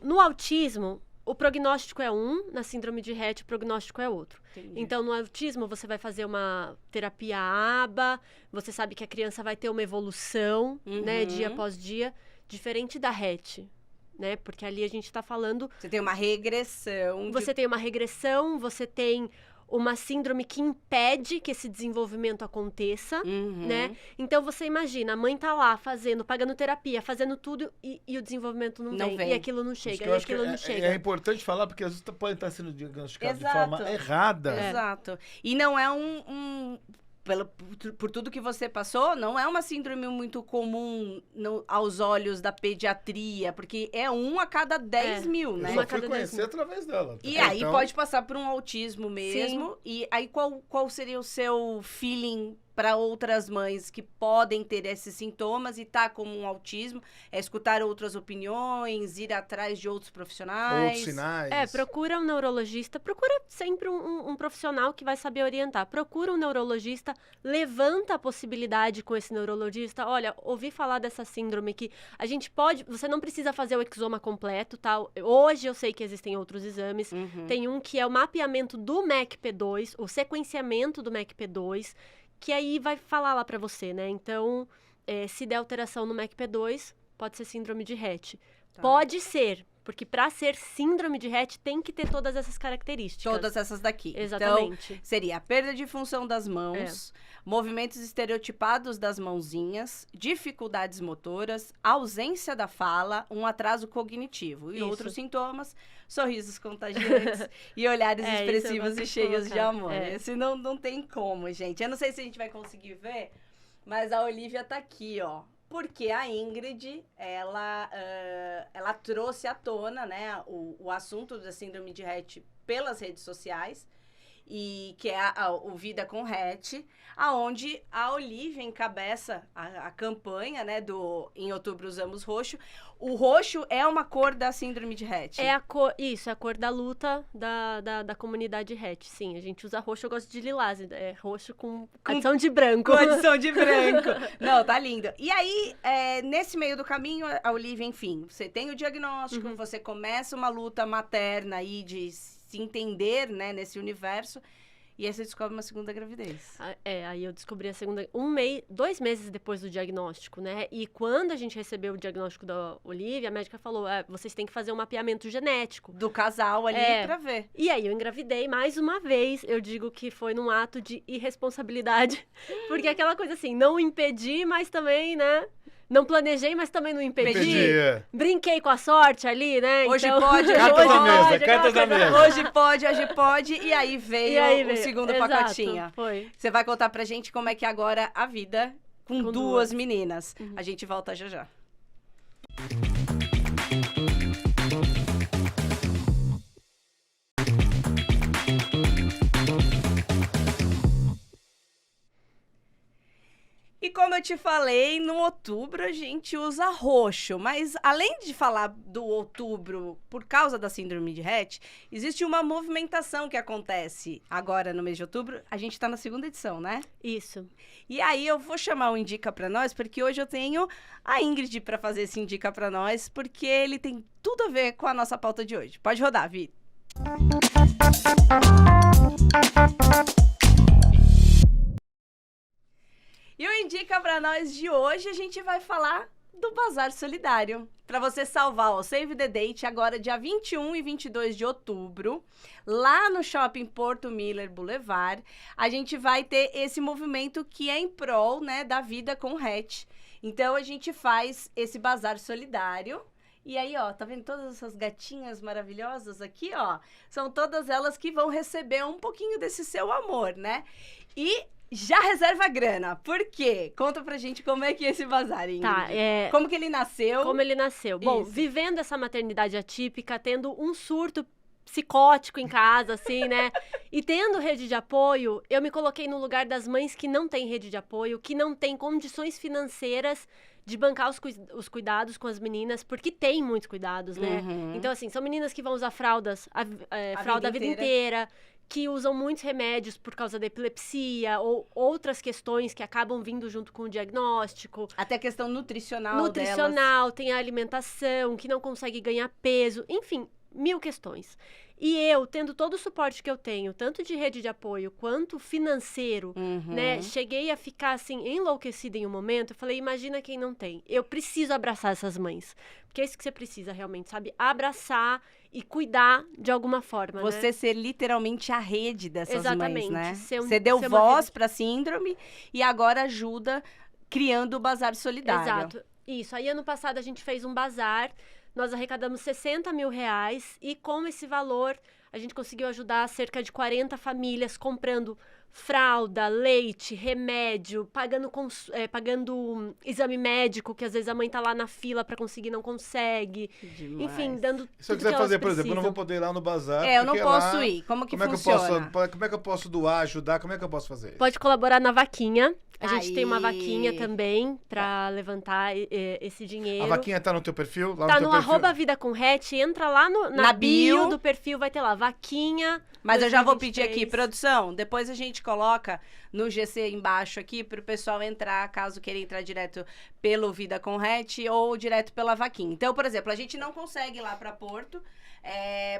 no autismo, o prognóstico é um, na síndrome de Rett o prognóstico é outro. Entendi. Então, no autismo, você vai fazer uma terapia ABA, você sabe que a criança vai ter uma evolução, né, dia após dia, diferente da Rett, né, porque ali a gente está falando... Você tem uma regressão. Você tem uma regressão, você tem uma síndrome que impede que esse desenvolvimento aconteça, né? Então, você imagina, a mãe tá lá pagando terapia, fazendo tudo e o desenvolvimento não vem. E aquilo não chega, e aquilo não chega. É importante falar, porque às vezes pode estar sendo diagnosticado de forma errada. Exato. E não é por tudo que você passou, não é uma síndrome muito comum aos olhos da pediatria, porque é 1 a cada 10 mil, né? Eu só fui conhecer através dela. E aí pode passar por um autismo mesmo. Sim. E aí qual seria o seu feeling para outras mães que podem ter esses sintomas e tá com um autismo? É escutar outras opiniões, ir atrás de outros profissionais? Outros sinais. Procura um neurologista, procura sempre um profissional que vai saber orientar. Procura um neurologista, levanta a possibilidade com esse neurologista. Olha, ouvi falar dessa síndrome que a gente você não precisa fazer o exoma completo, tá? Hoje eu sei que existem outros exames. Tem um que é o mapeamento do MECP2, o sequenciamento do MECP2, que aí vai falar lá pra você, né? Então, se der alteração no MECP2, pode ser síndrome de Rett. Tá. Pode ser, porque para ser síndrome de Rett tem que ter todas essas características. Todas essas daqui. Exatamente. Então, seria a perda de função das mãos, movimentos estereotipados das mãozinhas, dificuldades motoras, ausência da fala, um atraso cognitivo. E outros sintomas, sorrisos contagiantes e olhares expressivos e cheios de amor. Esse não tem como, gente. Eu não sei se a gente vai conseguir ver, mas a Olivia tá aqui, ó. Porque a Ingrid, ela trouxe à tona, né, o assunto da síndrome de Rett pelas redes sociais, e que é o Vida com Rett, aonde a Olivia encabeça a campanha, né, Em Outubro Usamos Roxo. O roxo é uma cor da síndrome de Rett. É a cor da luta da comunidade Rett, sim. A gente usa roxo, eu gosto de lilás, é roxo com adição de branco. Com adição de branco. Não, tá lindo. E aí, nesse meio do caminho, a Olivia, enfim, você tem o diagnóstico, você começa uma luta materna aí de se entender, né, nesse universo, e aí você descobre uma segunda gravidez. Aí eu descobri a segunda, 2 meses depois do diagnóstico, né, e quando a gente recebeu o diagnóstico da Olivia, a médica falou, vocês têm que fazer um mapeamento genético. Do casal ali pra ver. E aí eu engravidei mais uma vez, eu digo que foi num ato de irresponsabilidade, porque aquela coisa assim, não impedi, mas também, né, não planejei, mas também não impedi. Brinquei com a sorte ali, né? Hoje então, pode, cartas na mesa. Hoje pode. E aí veio o segundo pacotinho. Foi. Você vai contar pra gente como é que é agora a vida com duas meninas. A gente volta já já. E como eu te falei, no outubro a gente usa roxo, mas além de falar do outubro por causa da síndrome de Rett, existe uma movimentação que acontece agora no mês de outubro. A gente tá na 2ª edição, né? Isso. E aí eu vou chamar o Indica pra nós, porque hoje eu tenho a Ingrid pra fazer esse Indica pra nós, porque ele tem tudo a ver com a nossa pauta de hoje. Pode rodar, Vi. E o Indica pra nós de hoje, a gente vai falar do Bazar Solidário. Para você salvar o Save the Date, agora dia 21 e 22 de outubro, lá no Shopping Porto Miller Boulevard, a gente vai ter esse movimento que é em prol, né, da vida com Rett. Então, a gente faz esse Bazar Solidário. E aí, ó, tá vendo todas essas gatinhas maravilhosas aqui, ó? São todas elas que vão receber um pouquinho desse seu amor, né? E já reserva a grana. Por quê? Conta pra gente como é que é esse bazar, Ingrid. Tá, como que ele nasceu? Como ele nasceu. Bom, vivendo essa maternidade atípica, tendo um surto psicótico em casa, assim, né? E tendo rede de apoio, eu me coloquei no lugar das mães que não têm rede de apoio, que não têm condições financeiras de bancar os cuidados com as meninas, porque tem muitos cuidados, né? Então, assim, são meninas que vão usar fraldas, fralda a vida inteira, que usam muitos remédios por causa da epilepsia ou outras questões que acabam vindo junto com o diagnóstico. Até a questão nutricional tem a alimentação, que não consegue ganhar peso, enfim, 1000 questões. E eu, tendo todo o suporte que eu tenho, tanto de rede de apoio quanto financeiro, né? Cheguei a ficar, assim, enlouquecida em um momento. Eu falei, imagina quem não tem. Eu preciso abraçar essas mães. Porque é isso que você precisa realmente, sabe? Abraçar e cuidar de alguma forma, Você ser literalmente a rede dessas mães, né? Você deu ser voz pra síndrome e agora ajuda criando o Bazar Solidário. Exato. Isso. Aí, ano passado, a gente fez um bazar. Nós arrecadamos 60 mil reais e com esse valor a gente conseguiu ajudar cerca de 40 famílias comprando fralda, leite, remédio, pagando exame médico, que às vezes a mãe tá lá na fila pra conseguir, não consegue. Demais. Enfim, dando Se eu tudo quiser que fazer, elas por exemplo, eu não vou precisam. poder ir lá no bazar. Eu não porque posso lá, ir. Como que como funciona? como é que eu posso doar, ajudar? Como é que eu posso fazer? Pode colaborar na vaquinha. A gente tem uma Aí. vaquinha também pra levantar esse dinheiro. A vaquinha tá no teu perfil? Lá Tá no no teu perfil? arroba Vida com Hatch, entra lá Na na bio. bio do perfil, vai ter lá, vaquinha. Mas eu já vou pedir 2023. aqui, produção, depois a gente coloca no GC embaixo aqui pro pessoal entrar, caso queira entrar direto pelo Vida com Hatch ou direto pela vaquinha. Então, por exemplo, a gente não consegue ir lá pra Porto,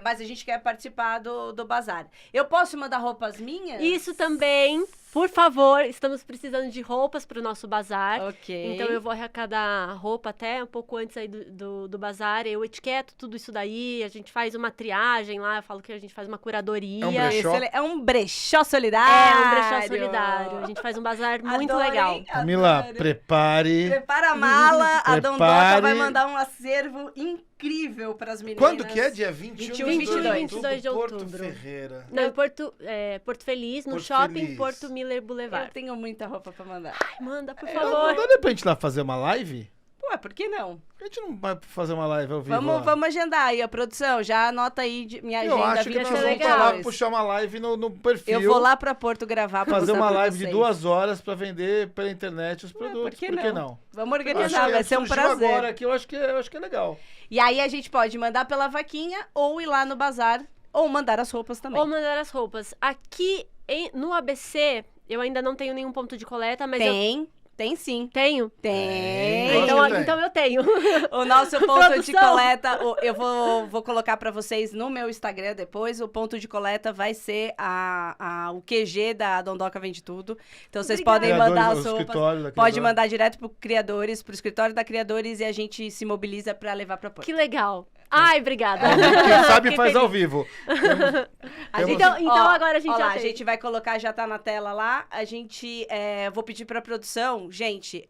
mas a gente quer participar do bazar. Eu posso mandar roupas minhas? Isso também, por favor, estamos precisando de roupas pro nosso bazar. Ok. Então eu vou arrecadar roupa até um pouco antes aí do bazar. Eu etiqueto tudo isso daí, a gente faz uma triagem lá, eu falo que a gente faz uma curadoria. É um brechó? É um brechó solidário. É um brechó solidário. A gente faz um bazar muito Adorei, legal. Camila, adorei. prepare. Prepara a mala, a Dondoca Prepare. vai mandar um acervo incrível pras meninas. Quando que é? Dia 21 22 de Porto outubro. Ferreira. Não, em Porto Feliz, no Porto shopping Feliz. Porto Miller Eu Boulevard. tenho muita roupa pra mandar. Ai, manda, por Não, favor. não dá pra gente ir lá fazer uma live? Ué, por que não? A gente não vai fazer uma live ao vivo lá. Vamos agendar aí, a produção. Já anota aí minha agenda. Eu acho que nós 22. vamos legal. lá puxar uma live no perfil. Eu vou lá pra Porto gravar pra fazer mostrar uma pra live de vocês. 2 horas pra vender pela internet os produtos. por que não? Vamos Acho organizar, que vai ser um surgiu prazer. agora aqui, eu acho que é legal. E aí a gente pode mandar pela vaquinha ou ir lá no bazar ou mandar as roupas também. Ou mandar as roupas. Aqui no ABC, eu ainda não tenho nenhum ponto de coleta, mas eu Tem sim. tenho. Tem. Então, Lógico que tem. então eu tenho. O nosso ponto de Produção. coleta, eu vou colocar pra vocês no meu Instagram depois. O ponto de coleta vai ser o QG da Dondoca Vende Tudo. Então vocês Obrigada. podem mandar Criadores, as o roupas. escritório da Pode Criadora. mandar direto pro Criadores, pro escritório da Criadores e a gente se mobiliza pra levar pra Porto. Que legal. Ai, obrigada. Quem sabe Fiquei faz feliz. ao vivo. A gente, Então agora a gente ó já lá, tem. a gente vai colocar, já tá na tela lá. A gente, vou pedir pra produção, gente,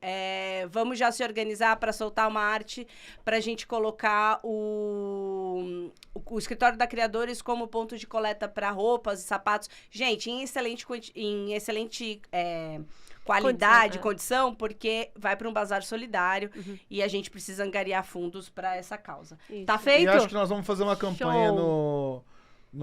vamos já se organizar pra soltar uma arte pra gente colocar o escritório da Criadores como ponto de coleta pra roupas e sapatos. Gente, em excelente qualidade, condição, porque vai para um bazar solidário e a gente precisa angariar fundos para essa causa. Isso. Tá E feito? acho que nós vamos fazer uma campanha no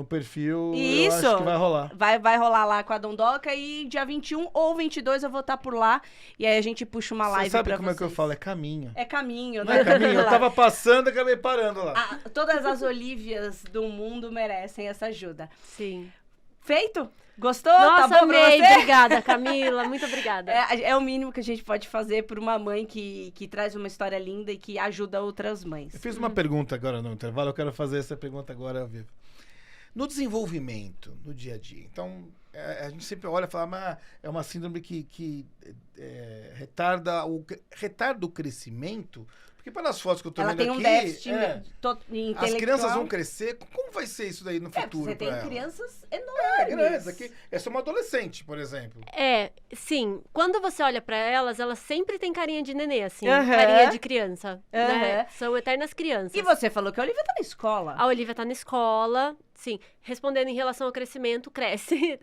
perfil. Isso. Eu acho que vai rolar. Vai rolar lá com a Dondoca e dia 21 ou 22 eu vou estar por lá e aí a gente puxa uma live Você sabe pra como é que eu vocês. falo? É caminho. É caminho, Não né? é caminho? Eu Lá. tava passando e acabei parando lá. Todas as Olívias do mundo merecem essa ajuda. Sim. Feito? Gostou? Nossa, tá bom pra amei. você? Obrigada, Camila. Muito obrigada. É o mínimo que a gente pode fazer por uma mãe que traz uma história linda e que ajuda outras mães. Eu fiz uma pergunta agora no intervalo, eu quero fazer essa pergunta agora ao vivo. No desenvolvimento, no dia a dia, então, a gente sempre olha e fala, mas é uma síndrome que retarda o crescimento, porque pelas fotos que eu tô Ela vendo tem aqui... um déficit As intelectual. crianças vão crescer, como vai ser isso daí no futuro Você tem pra ela? crianças É, enormes. grandes. Aqui, essa é uma adolescente, por exemplo. Sim. Quando você olha pra elas sempre têm carinha de nenê, assim. Aham. Carinha de criança. Aham. Né? São eternas crianças. E você falou que a Olivia tá na escola. A Olivia tá na escola, sim. Respondendo em relação ao crescimento, cresce.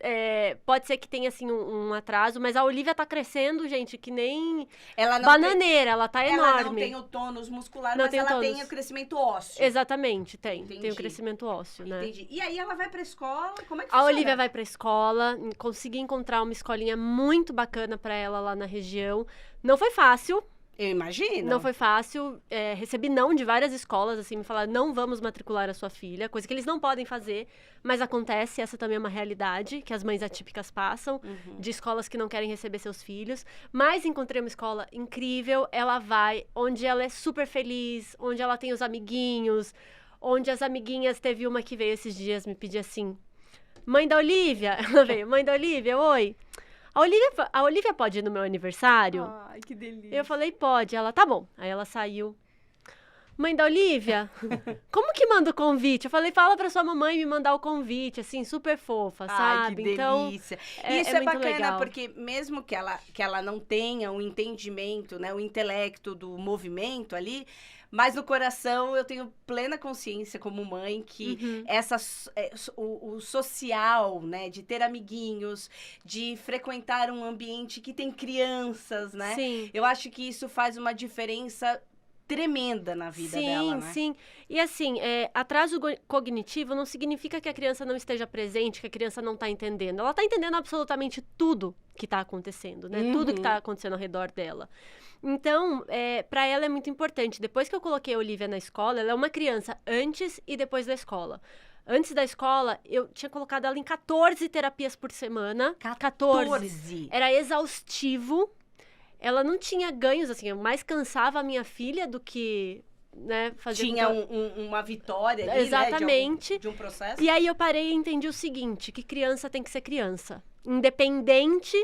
Pode ser que tenha, assim, um atraso, mas a Olivia tá crescendo, gente, que nem Ela não bananeira. Ela tá tem, enorme. ela não tem o tônus muscular, Não mas tem o ela tônus. tem o crescimento ósseo. Exatamente, tem. Entendi. Tem o crescimento ósseo, né? Entendi. E aí ela vai pra escola, como é que A funciona? Olivia vai pra escola, consegui encontrar uma escolinha muito bacana pra ela lá na região. Não foi fácil, Eu imagino. não foi fácil. Recebi não de várias escolas, assim, me falaram, não vamos matricular a sua filha, coisa que eles não podem fazer, mas acontece, essa também é uma realidade que as mães atípicas passam, de escolas que não querem receber seus filhos. Mas encontrei uma escola incrível, ela vai onde ela é super feliz, onde ela tem os amiguinhos, onde as amiguinhas, teve uma que veio esses dias me pedir assim, mãe da Olivia, ela veio, mãe da Olivia, oi, a Olivia pode ir no meu aniversário? Ai, que delícia. Eu falei, pode. Ela, tá bom. Aí ela saiu. Mãe da Olivia, como que manda o convite? Eu falei, fala pra sua mamãe me mandar o convite, assim, super fofa, Ai, sabe? que Então, delícia. é Isso é muito bacana, legal. porque mesmo que ela não tenha o entendimento, né, o intelecto do movimento ali, Mas no coração eu tenho plena consciência como mãe que o social, né, de ter amiguinhos, de frequentar um ambiente que tem crianças, né? Sim. Eu acho que isso faz uma diferença tremenda na vida dela, né? Sim. E assim, atraso cognitivo não significa que a criança não esteja presente, que a criança não está entendendo. Ela está entendendo absolutamente tudo que está acontecendo, né? Tudo que está acontecendo ao redor dela. Então, para ela é muito importante. Depois que eu coloquei a Olivia na escola, ela é uma criança antes e depois da escola. Antes da escola, eu tinha colocado ela em 14 terapias por semana. 14. Era exaustivo. Ela não tinha ganhos, assim, eu mais cansava a minha filha do que, né, fazer... Tinha uma vitória ali, exatamente, né, de um processo. E aí eu parei e entendi o seguinte, que criança tem que ser criança, independente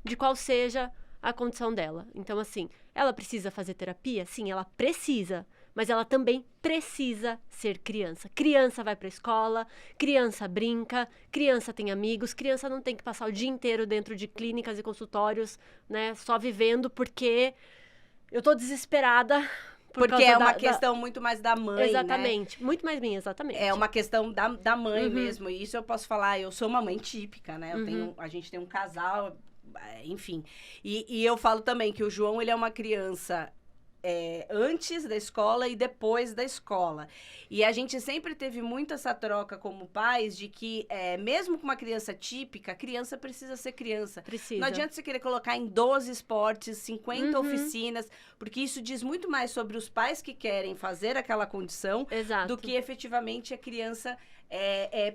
de qual seja a condição dela. Então, assim, ela precisa fazer terapia? Sim, ela precisa, mas ela também precisa ser criança. Criança vai pra escola, criança brinca, criança tem amigos, criança não tem que passar o dia inteiro dentro de clínicas e consultórios, né, só vivendo porque eu tô desesperada. Porque é uma questão muito mais da mãe, exatamente, né? Muito mais minha, exatamente. É uma questão da mãe mesmo, e isso eu posso falar, eu sou uma mãe típica, né? A gente tem um casal, enfim. E eu falo também que o João, ele é uma criança... antes da escola e depois da escola. E a gente sempre teve muito essa troca como pais de que, mesmo com uma criança típica, a criança precisa ser criança. Precisa. Não adianta você querer colocar em 12 esportes, 50 oficinas, porque isso diz muito mais sobre os pais que querem fazer aquela condição do que efetivamente a criança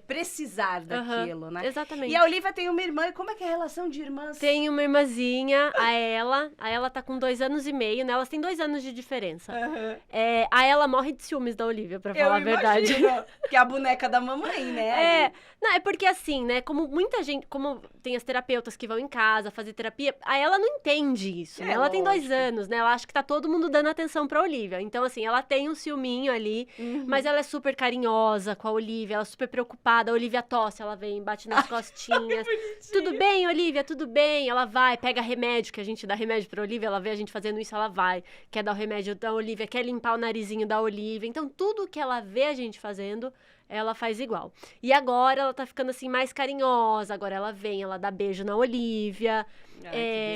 precisar daquilo, né? Exatamente. E a Olivia tem uma irmã, e como é que é a relação de irmãs? Tem uma irmãzinha, a ela tá com 2 anos e meio, né? Elas têm 2 anos de diferença. A ela morre de ciúmes da Olivia, pra falar a verdade. Que é a boneca da mamãe, né? Não, é porque assim, né? Como muita gente, como tem as terapeutas que vão em casa fazer terapia, a ela não entende isso, né? Ela tem 2 anos, né? Ela acha que tá todo mundo dando atenção pra Olivia. Então, assim, ela tem um ciúminho ali, mas ela é super carinhosa com a Olivia, ela é super preocupada. A Olivia tosse, ela vem, bate nas costinhas. Tudo bem, Olivia, tudo bem. Ela vai, pega remédio, que a gente dá remédio pra Olivia, ela vê a gente fazendo isso, ela vai. Quer dar o remédio da Olivia, quer limpar o narizinho da Olivia. Então, tudo que ela vê a gente fazendo, ela faz igual. E agora ela tá ficando assim mais carinhosa, agora ela vem, ela dá beijo na Olivia.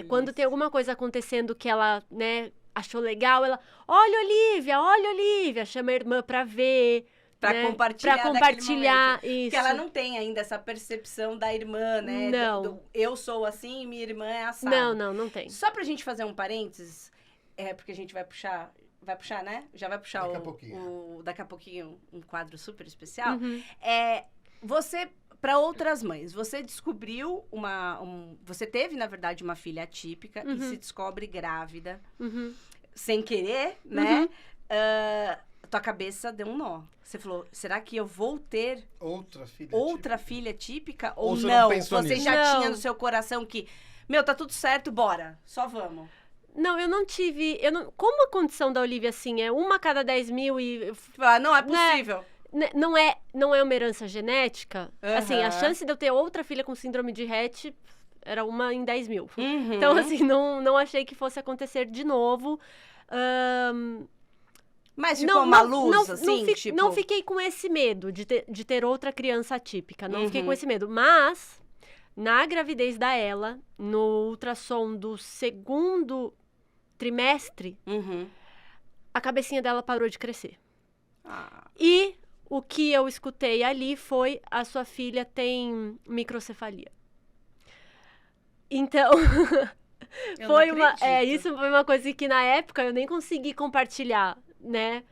Quando tem alguma coisa acontecendo que ela, né, achou legal, ela, olha, Olivia, chama a irmã pra ver. Pra compartilhar isso. Porque ela não tem ainda essa percepção da irmã, né? Não. Eu sou assim, minha irmã é assada. Não tem. Só pra gente fazer um parênteses, porque a gente vai puxar, né? Já vai puxar daqui a pouquinho um quadro super especial. Você, pra outras mães, você descobriu você teve, na verdade, uma filha atípica e se descobre grávida, sem querer, né? Tua cabeça deu um nó. Você falou, será que eu vou ter outra filha típica? Ou não? Você já tinha no seu coração que, tá tudo certo, bora, só vamos. Não, eu não tive... como a condição da Olivia, assim, é 1 a cada 10 mil e... não é possível. Não é uma herança genética. Assim, a chance de eu ter outra filha com síndrome de Rett era 1 em 10 mil. Então, assim, não achei que fosse acontecer de novo. Mas ficou uma luz, assim, não fiquei com esse medo de ter outra criança atípica. Não fiquei com esse medo. Mas, na gravidez da Ela, no ultrassom do 2º trimestre, a cabecinha dela parou de crescer. E o que eu escutei ali foi: a sua filha tem microcefalia. Então... isso foi uma coisa que na época eu nem consegui compartilhar, né?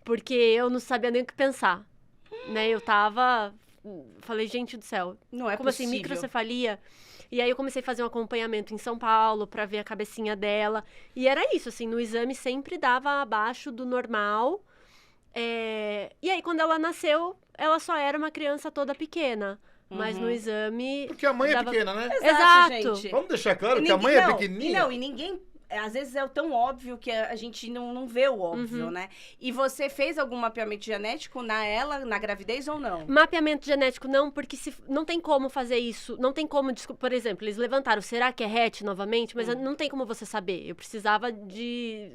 Porque eu não sabia nem o que pensar, né? Eu falei, gente do céu, não é como possível. Assim, microcefalia? E aí eu comecei a fazer um acompanhamento em São Paulo pra ver a cabecinha dela. E era isso, assim, no exame sempre dava abaixo do normal. E aí quando ela nasceu, ela só era uma criança toda pequena. Mas no exame... Porque a mãe é pequena, né? Exato. Gente. Vamos deixar claro que a mãe é pequenininha. E ninguém... Às vezes é tão óbvio que a gente não vê o óbvio, né? E você fez algum mapeamento genético na gravidez ou não? Mapeamento genético não, porque não tem como fazer isso. Não tem como... Por exemplo, eles levantaram, será que é Rett novamente? Mas não tem como você saber. Eu precisava de...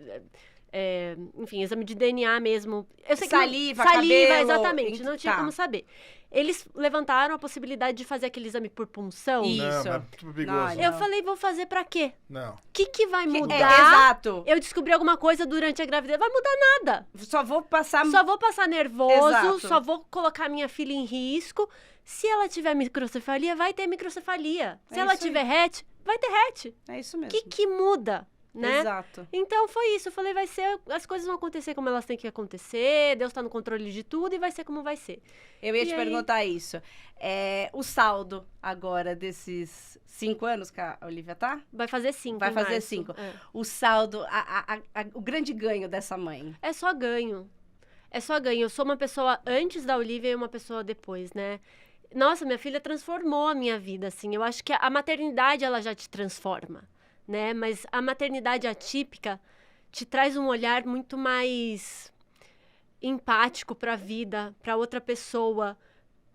enfim, exame de DNA mesmo. Eu sei Saliva, que saliva, cabelo, exatamente, não tinha tá. como saber. Eles levantaram a possibilidade de fazer aquele exame por punção. Isso. Não, mas é super perigoso. Não. Eu falei, vou fazer pra quê? Não. O que vai mudar? Exato. Eu descobri alguma coisa durante a gravidez, vai mudar nada. Só vou passar... Só vou passar nervoso, Exato. só vou colocar minha filha em risco. Se ela tiver microcefalia, vai ter microcefalia. Se ela isso aí. tiver RET, vai ter RET. É isso O mesmo. que muda, né? Exato. Então foi isso. Eu falei, as coisas vão acontecer como elas têm que acontecer, Deus tá no controle de tudo e vai ser como vai ser. Eu ia E te aí? perguntar isso. O saldo agora desses 5 anos que a Olivia tá? Vai fazer 5. Vai fazer 5. O saldo, o grande ganho dessa mãe. É só ganho. É só ganho. Eu sou uma pessoa antes da Olivia e uma pessoa depois, né? Nossa, minha filha transformou a minha vida, assim. Eu acho que a maternidade, ela já te transforma, né? Mas a maternidade atípica te traz um olhar muito mais empático para a vida, para outra pessoa,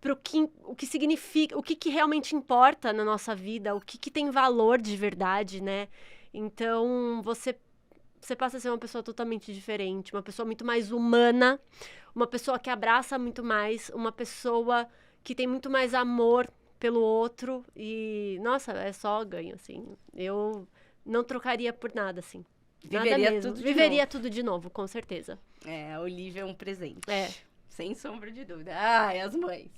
para o que significa, o que realmente importa na nossa vida, o que tem valor de verdade, né? Então, você passa a ser uma pessoa totalmente diferente, uma pessoa muito mais humana, uma pessoa que abraça muito mais, uma pessoa que tem muito mais amor pelo outro e, nossa, é só ganho, assim. Eu não trocaria por nada, assim. Nada Viveria mesmo. tudo de Viveria novo. tudo de novo, com certeza. A Olivia é um presente. É. Sem sombra de dúvida. Ai, as mães.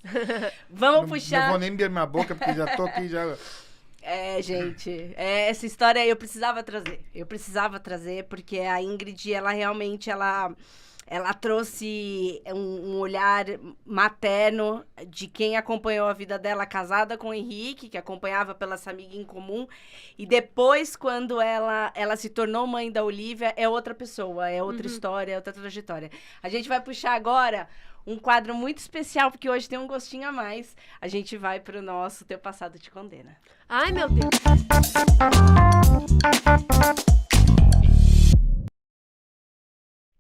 Vamos Não puxar... vou nem beber minha boca, porque já tô aqui, já... Gente, essa história eu precisava trazer. Eu precisava trazer, porque a Ingrid, ela realmente, ela trouxe um olhar materno de quem acompanhou a vida dela casada com o Henrique, que acompanhava pela essa amiga em comum. E depois, quando ela se tornou mãe da Olivia, é outra pessoa, é outra história, é outra trajetória. A gente vai puxar agora um quadro muito especial, porque hoje tem um gostinho a mais. A gente vai pro nosso Teu Passado Te Condena. Ai, meu Deus.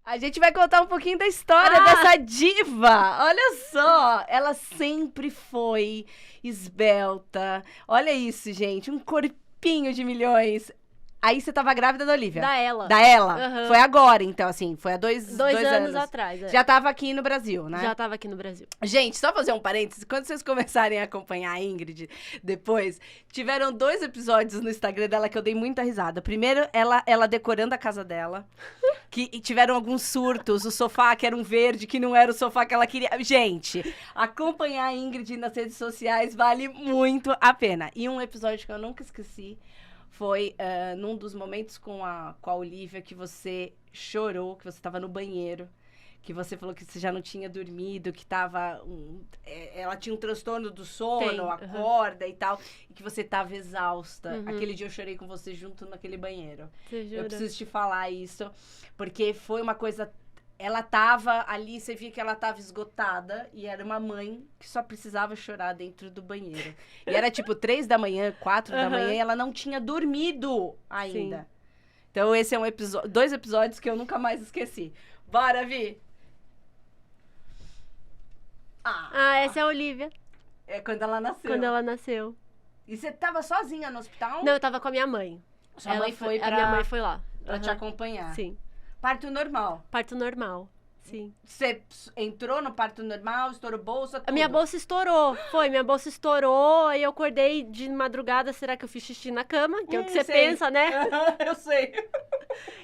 A gente vai contar um pouquinho da história dessa diva. Olha só, ela sempre foi esbelta. Olha isso, gente, um corpinho de milhões. Aí você tava grávida da Olivia? Da ela. Da ela? Uhum. Foi agora, então, assim, foi há dois anos atrás. Já tava aqui no Brasil, né? Já tava aqui no Brasil. Gente, só fazer um parênteses, quando vocês começarem a acompanhar a Ingrid depois, tiveram 2 episódios no Instagram dela que eu dei muita risada. Primeiro, ela decorando a casa dela, e tiveram alguns surtos, o sofá que era um verde, que não era o sofá que ela queria. Gente, acompanhar a Ingrid nas redes sociais vale muito a pena. E um episódio que eu nunca esqueci foi num dos momentos com a Olivia que você chorou, que você estava no banheiro, que você falou que você já não tinha dormido, que tava ela tinha um transtorno do sono, acorda e tal, e que você estava exausta. Aquele dia eu chorei com você junto naquele banheiro. Você jura? Eu preciso te falar isso, porque foi uma coisa... Ela tava ali, você via que ela tava esgotada, e era uma mãe que só precisava chorar dentro do banheiro. E era tipo 3 da manhã, 4 da manhã, e ela não tinha dormido ainda. Sim. Então esse é 2 episódios que eu nunca mais esqueci. Bora, Vi! Essa é a Olivia, É quando ela nasceu. quando ela nasceu. E você tava sozinha no hospital? Não, eu tava com a minha mãe. Sua mãe foi A minha mãe foi lá. pra te acompanhar. Sim. Parto normal. Parto normal. Sim. Você entrou no parto normal, estourou bolsa, tudo? A minha bolsa estourou. Minha bolsa estourou. Aí eu acordei de madrugada. Será que eu fiz xixi na cama? Que é o que você sei. pensa, né? Eu sei.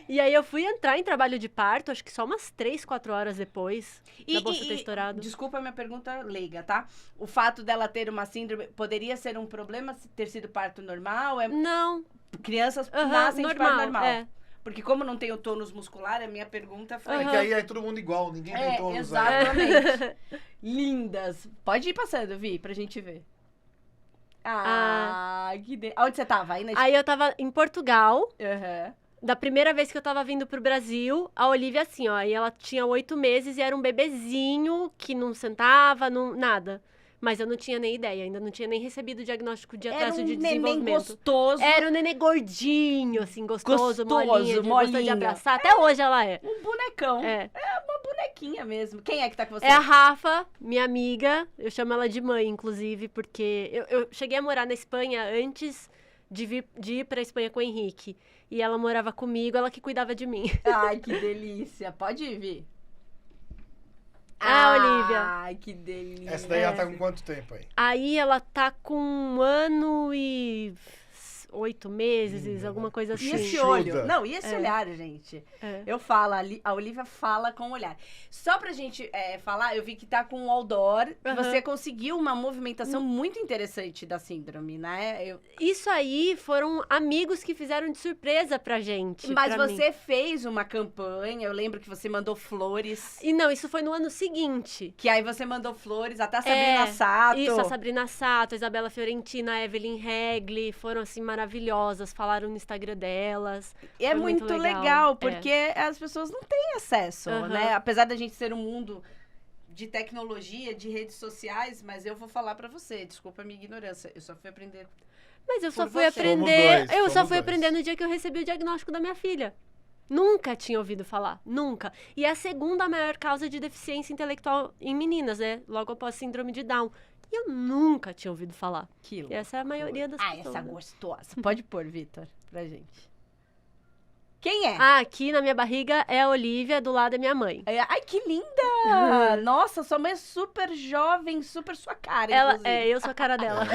E aí eu fui entrar em trabalho de parto, acho que só umas 3, 4 horas depois da bolsa ter estourado. Desculpa a minha pergunta leiga, tá? O fato dela ter uma síndrome, poderia ser um problema ter sido parto normal? Não. Crianças nascem de parto normal. É. Porque como não tem o tônus muscular, a minha pergunta foi... É que aí é todo mundo igual, ninguém tem tônus. Exatamente. Lindas. Pode ir passando, Vi, pra gente ver. Onde você tava? Aí eu tava em Portugal. Aham. Da primeira vez que eu tava vindo pro Brasil, a Olivia assim, ó, aí ela tinha 8 meses e era um bebezinho que não sentava, nada. Mas eu não tinha nem ideia, ainda não tinha nem recebido o diagnóstico de atraso de desenvolvimento. Era um neném gostoso. Era um nenê gordinho, assim, gostoso, molinha, de molinho. gostou de abraçar. Até hoje ela é. Um bonecão. É. É uma bonequinha mesmo. Quem é que tá com você? É a Rafa, minha amiga. Eu chamo ela de mãe, inclusive, porque eu cheguei a morar na Espanha antes de ir pra Espanha com o Henrique. E ela morava comigo, ela que cuidava de mim. Ai, que delícia. Pode ir, Vi. Olivia. Ai, que delícia. Essa daí ela tá com quanto tempo aí? Aí ela tá com 1 ano e 8 meses, alguma coisa assim. E esse Chuda. olho? Não, e esse olhar, gente? É. Eu falo, a Olivia fala com o olhar. Só pra gente falar, eu vi que tá com o outdoor, que você conseguiu uma movimentação muito interessante da síndrome, né? Isso aí foram amigos que fizeram de surpresa pra gente. Mas pra você mim. fez uma campanha, eu lembro que você mandou flores. E não, isso foi no ano seguinte. Que aí você mandou flores, até a Sabrina Sato. Isso, a Sabrina Sato, a Isabela Fiorentina, a Evelyn Regli, foram assim maravilhosas, falaram no Instagram delas. E é Foi muito muito legal, legal, porque as pessoas não têm acesso, né? Apesar da gente ser um mundo de tecnologia, de redes sociais, mas eu vou falar pra você, desculpa a minha ignorância, eu só fui aprender. Mas eu só Por fui você. aprender. Somos dois. Aprender no dia que eu recebi o diagnóstico da minha filha. Nunca tinha ouvido falar, nunca. E é a segunda maior causa de deficiência intelectual em meninas, né? Logo após síndrome de Down. E eu nunca tinha ouvido falar. Aquilo. E essa é a maioria das pessoas. essa gostosa. Pode pôr, Vitor, pra gente. Quem é? Aqui na minha barriga é a Olivia, do lado é minha mãe. Ai, que linda! Nossa, sua mãe é super jovem, super sua cara, inclusive. Eu sou a cara dela.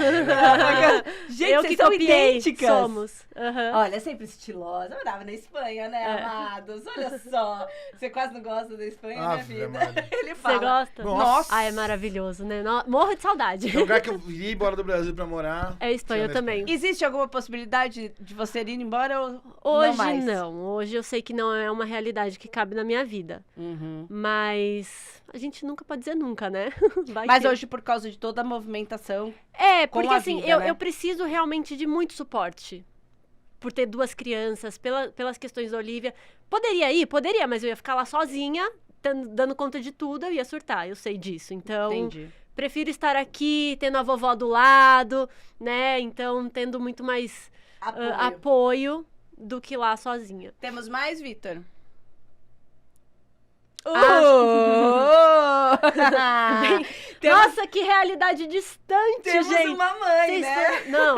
Gente, eu vocês que são copiei. idênticas. Somos. Aham. Olha, sempre estilosa. Eu morava na Espanha, né, amados? Olha só. Você quase não gosta da Espanha, né, Ave vida? Maria. Ele fala. Você gosta? Nossa. Ah, é maravilhoso, né? Morro de saudade. É um lugar que eu ia embora do Brasil pra morar. É Espanha, eu também. Existe alguma possibilidade de você ir embora ou Hoje não mais? não. Hoje eu sei que não é uma realidade que cabe na minha vida. Uhum. Mas a gente nunca pode dizer nunca, né? Vai Mas que- hoje, por causa de toda a movimentação... É, com porque a assim, vida, eu, né? eu preciso realmente de muito suporte. Por ter 2 crianças, pelas questões da Olivia. Poderia ir? Poderia, mas eu ia ficar lá sozinha, dando conta de tudo, eu ia surtar, eu sei disso. Então, Entendi. prefiro estar aqui, tendo a vovó do lado, né? Então, tendo muito mais apoio do que lá sozinha. Temos mais, Vitor? Nossa, que realidade distante, Temos gente! uma mãe, Vocês né? Não,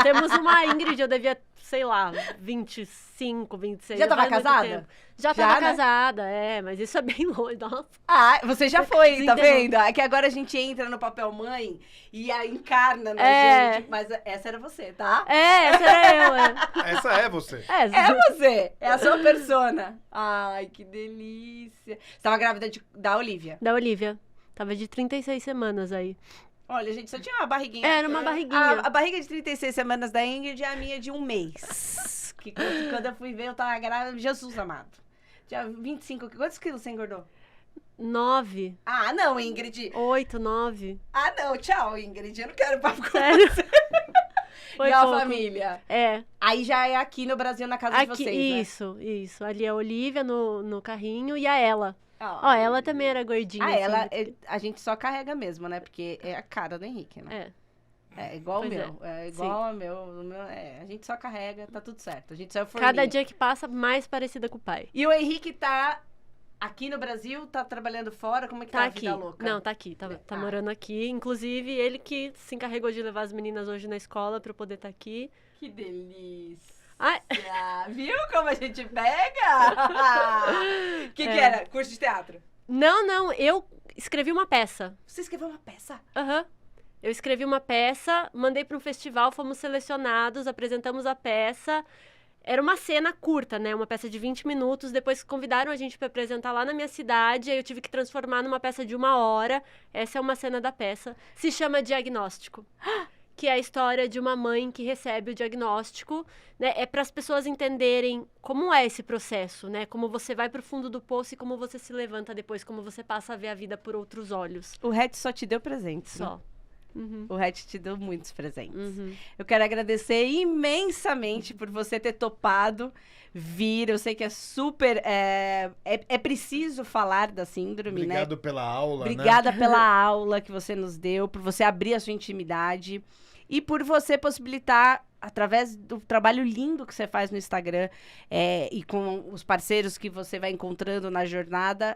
temos uma Ingrid, eu devia, sei lá, 25, 26. Já tava faz muito casada? tempo. Já Já, tava né? casada, mas isso é bem longe. Nossa. Ah, você já foi, tá Desinterrompe. vendo? É que agora a gente entra no papel mãe e a encarna na gente. Mas essa era você, tá? Essa era eu, Essa é você. É você, é a sua persona. Ai, que delícia. Você tava grávida da Olivia. Da Olivia. Tava de 36 semanas aí. Olha, gente, só tinha uma barriguinha. Era uma barriguinha. A barriga de 36 semanas da Ingrid é a minha de 1 mês. Que quando eu fui ver, eu tava grávida, Jesus amado. Tinha 25, quantos quilos você engordou? 9, Ah, não, Ingrid. 8, 9. Ah, não, tchau, Ingrid. Eu não quero papo com Sério? você. Foi E a pouco. família? É. Aí já é aqui no Brasil, na casa de Aqui, vocês, né? isso. Ali é a Olivia no carrinho e a ela. Ó, Ela também era gordinha. Ah, assim, ela, a gente só carrega mesmo, né? Porque é a cara do Henrique, né? É igual o Pois meu. É igual ao meu. A gente só carrega, tá tudo certo. A gente só é forminha. Cada dia que passa, mais parecida com o pai. E o Henrique tá aqui no Brasil, tá trabalhando fora? Como é que tá, Tá a aqui. vida louca? Não, tá aqui. Tá Tá. morando aqui. Inclusive, ele que se encarregou de levar as meninas hoje na escola pra eu poder estar aqui. Que delícia. Ai, Viu como a gente pega? O que era? Curso de teatro? não, eu escrevi uma peça. Você escreveu uma peça? Aham. Eu escrevi uma peça, mandei para um festival, fomos selecionados, apresentamos a peça. Era uma cena curta, né? Uma peça de 20 minutos. Depois convidaram a gente para apresentar lá na minha cidade. Aí eu tive que transformar numa peça de 1 hora. Essa é uma cena da peça. Se chama Diagnóstico. Que é a história de uma mãe que recebe o diagnóstico, né? É para as pessoas entenderem como é esse processo, né? Como você vai para o fundo do poço e como você se levanta depois, como você passa a ver a vida por outros olhos. O Hatch só te deu presentes, né? Só. Uhum. O Hatch te deu muitos presentes. Uhum. Eu quero agradecer imensamente por você ter topado vir. Eu sei que é super... É preciso falar da síndrome, né? Obrigado pela aula, Obrigada pela aula que você nos deu, por você abrir a sua intimidade e por você possibilitar, através do trabalho lindo que você faz no Instagram e com os parceiros que você vai encontrando na jornada,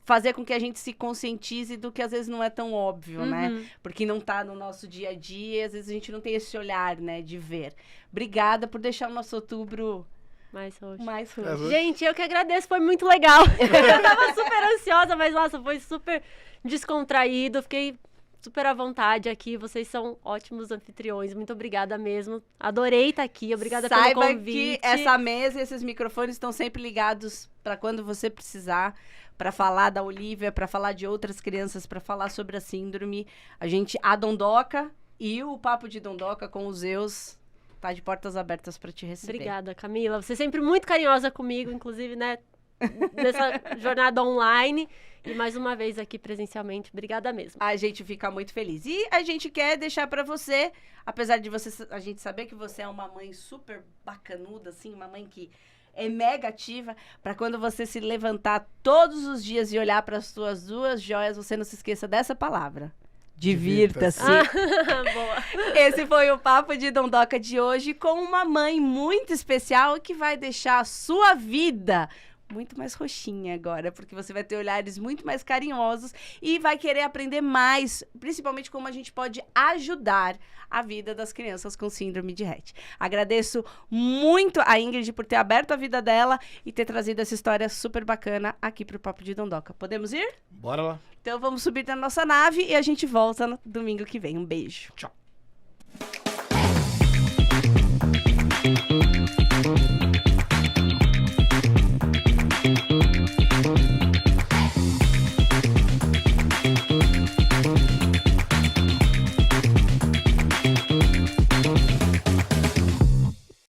fazer com que a gente se conscientize do que às vezes não é tão óbvio, né? Porque não tá no nosso dia a dia, às vezes a gente não tem esse olhar, né, de ver. Obrigada por deixar o nosso outubro mais roxo. Mais roxo. Gente, eu que agradeço, foi muito legal. Eu tava super ansiosa, mas nossa, foi super descontraído, fiquei super à vontade aqui, vocês são ótimos anfitriões, muito obrigada mesmo, adorei estar aqui, obrigada pelo convite. Saiba que essa mesa e esses microfones estão sempre ligados para quando você precisar, para falar da Olivia, para falar de outras crianças, para falar sobre a síndrome. A Dondoca e o Papo de Dondoca com os Zeus tá de portas abertas para te receber. Obrigada, Camila, você é sempre muito carinhosa comigo, inclusive, né, nessa jornada online. E mais uma vez aqui presencialmente, obrigada mesmo. A gente fica muito feliz. E a gente quer deixar pra você, apesar de a gente saber que você é uma mãe super bacanuda, assim, uma mãe que é mega ativa, pra quando você se levantar todos os dias e olhar para as suas duas joias, você não se esqueça dessa palavra. Divirta-se. Boa. Esse foi o Papo de Dondoca de hoje com uma mãe muito especial que vai deixar a sua vida muito mais roxinha agora, porque você vai ter olhares muito mais carinhosos e vai querer aprender mais, principalmente como a gente pode ajudar a vida das crianças com síndrome de Rett. Agradeço muito a Ingrid por ter aberto a vida dela e ter trazido essa história super bacana aqui pro Papo de Dondoca. Podemos ir? Bora lá. Então vamos subir na nossa nave e a gente volta no domingo que vem. Um beijo. Tchau.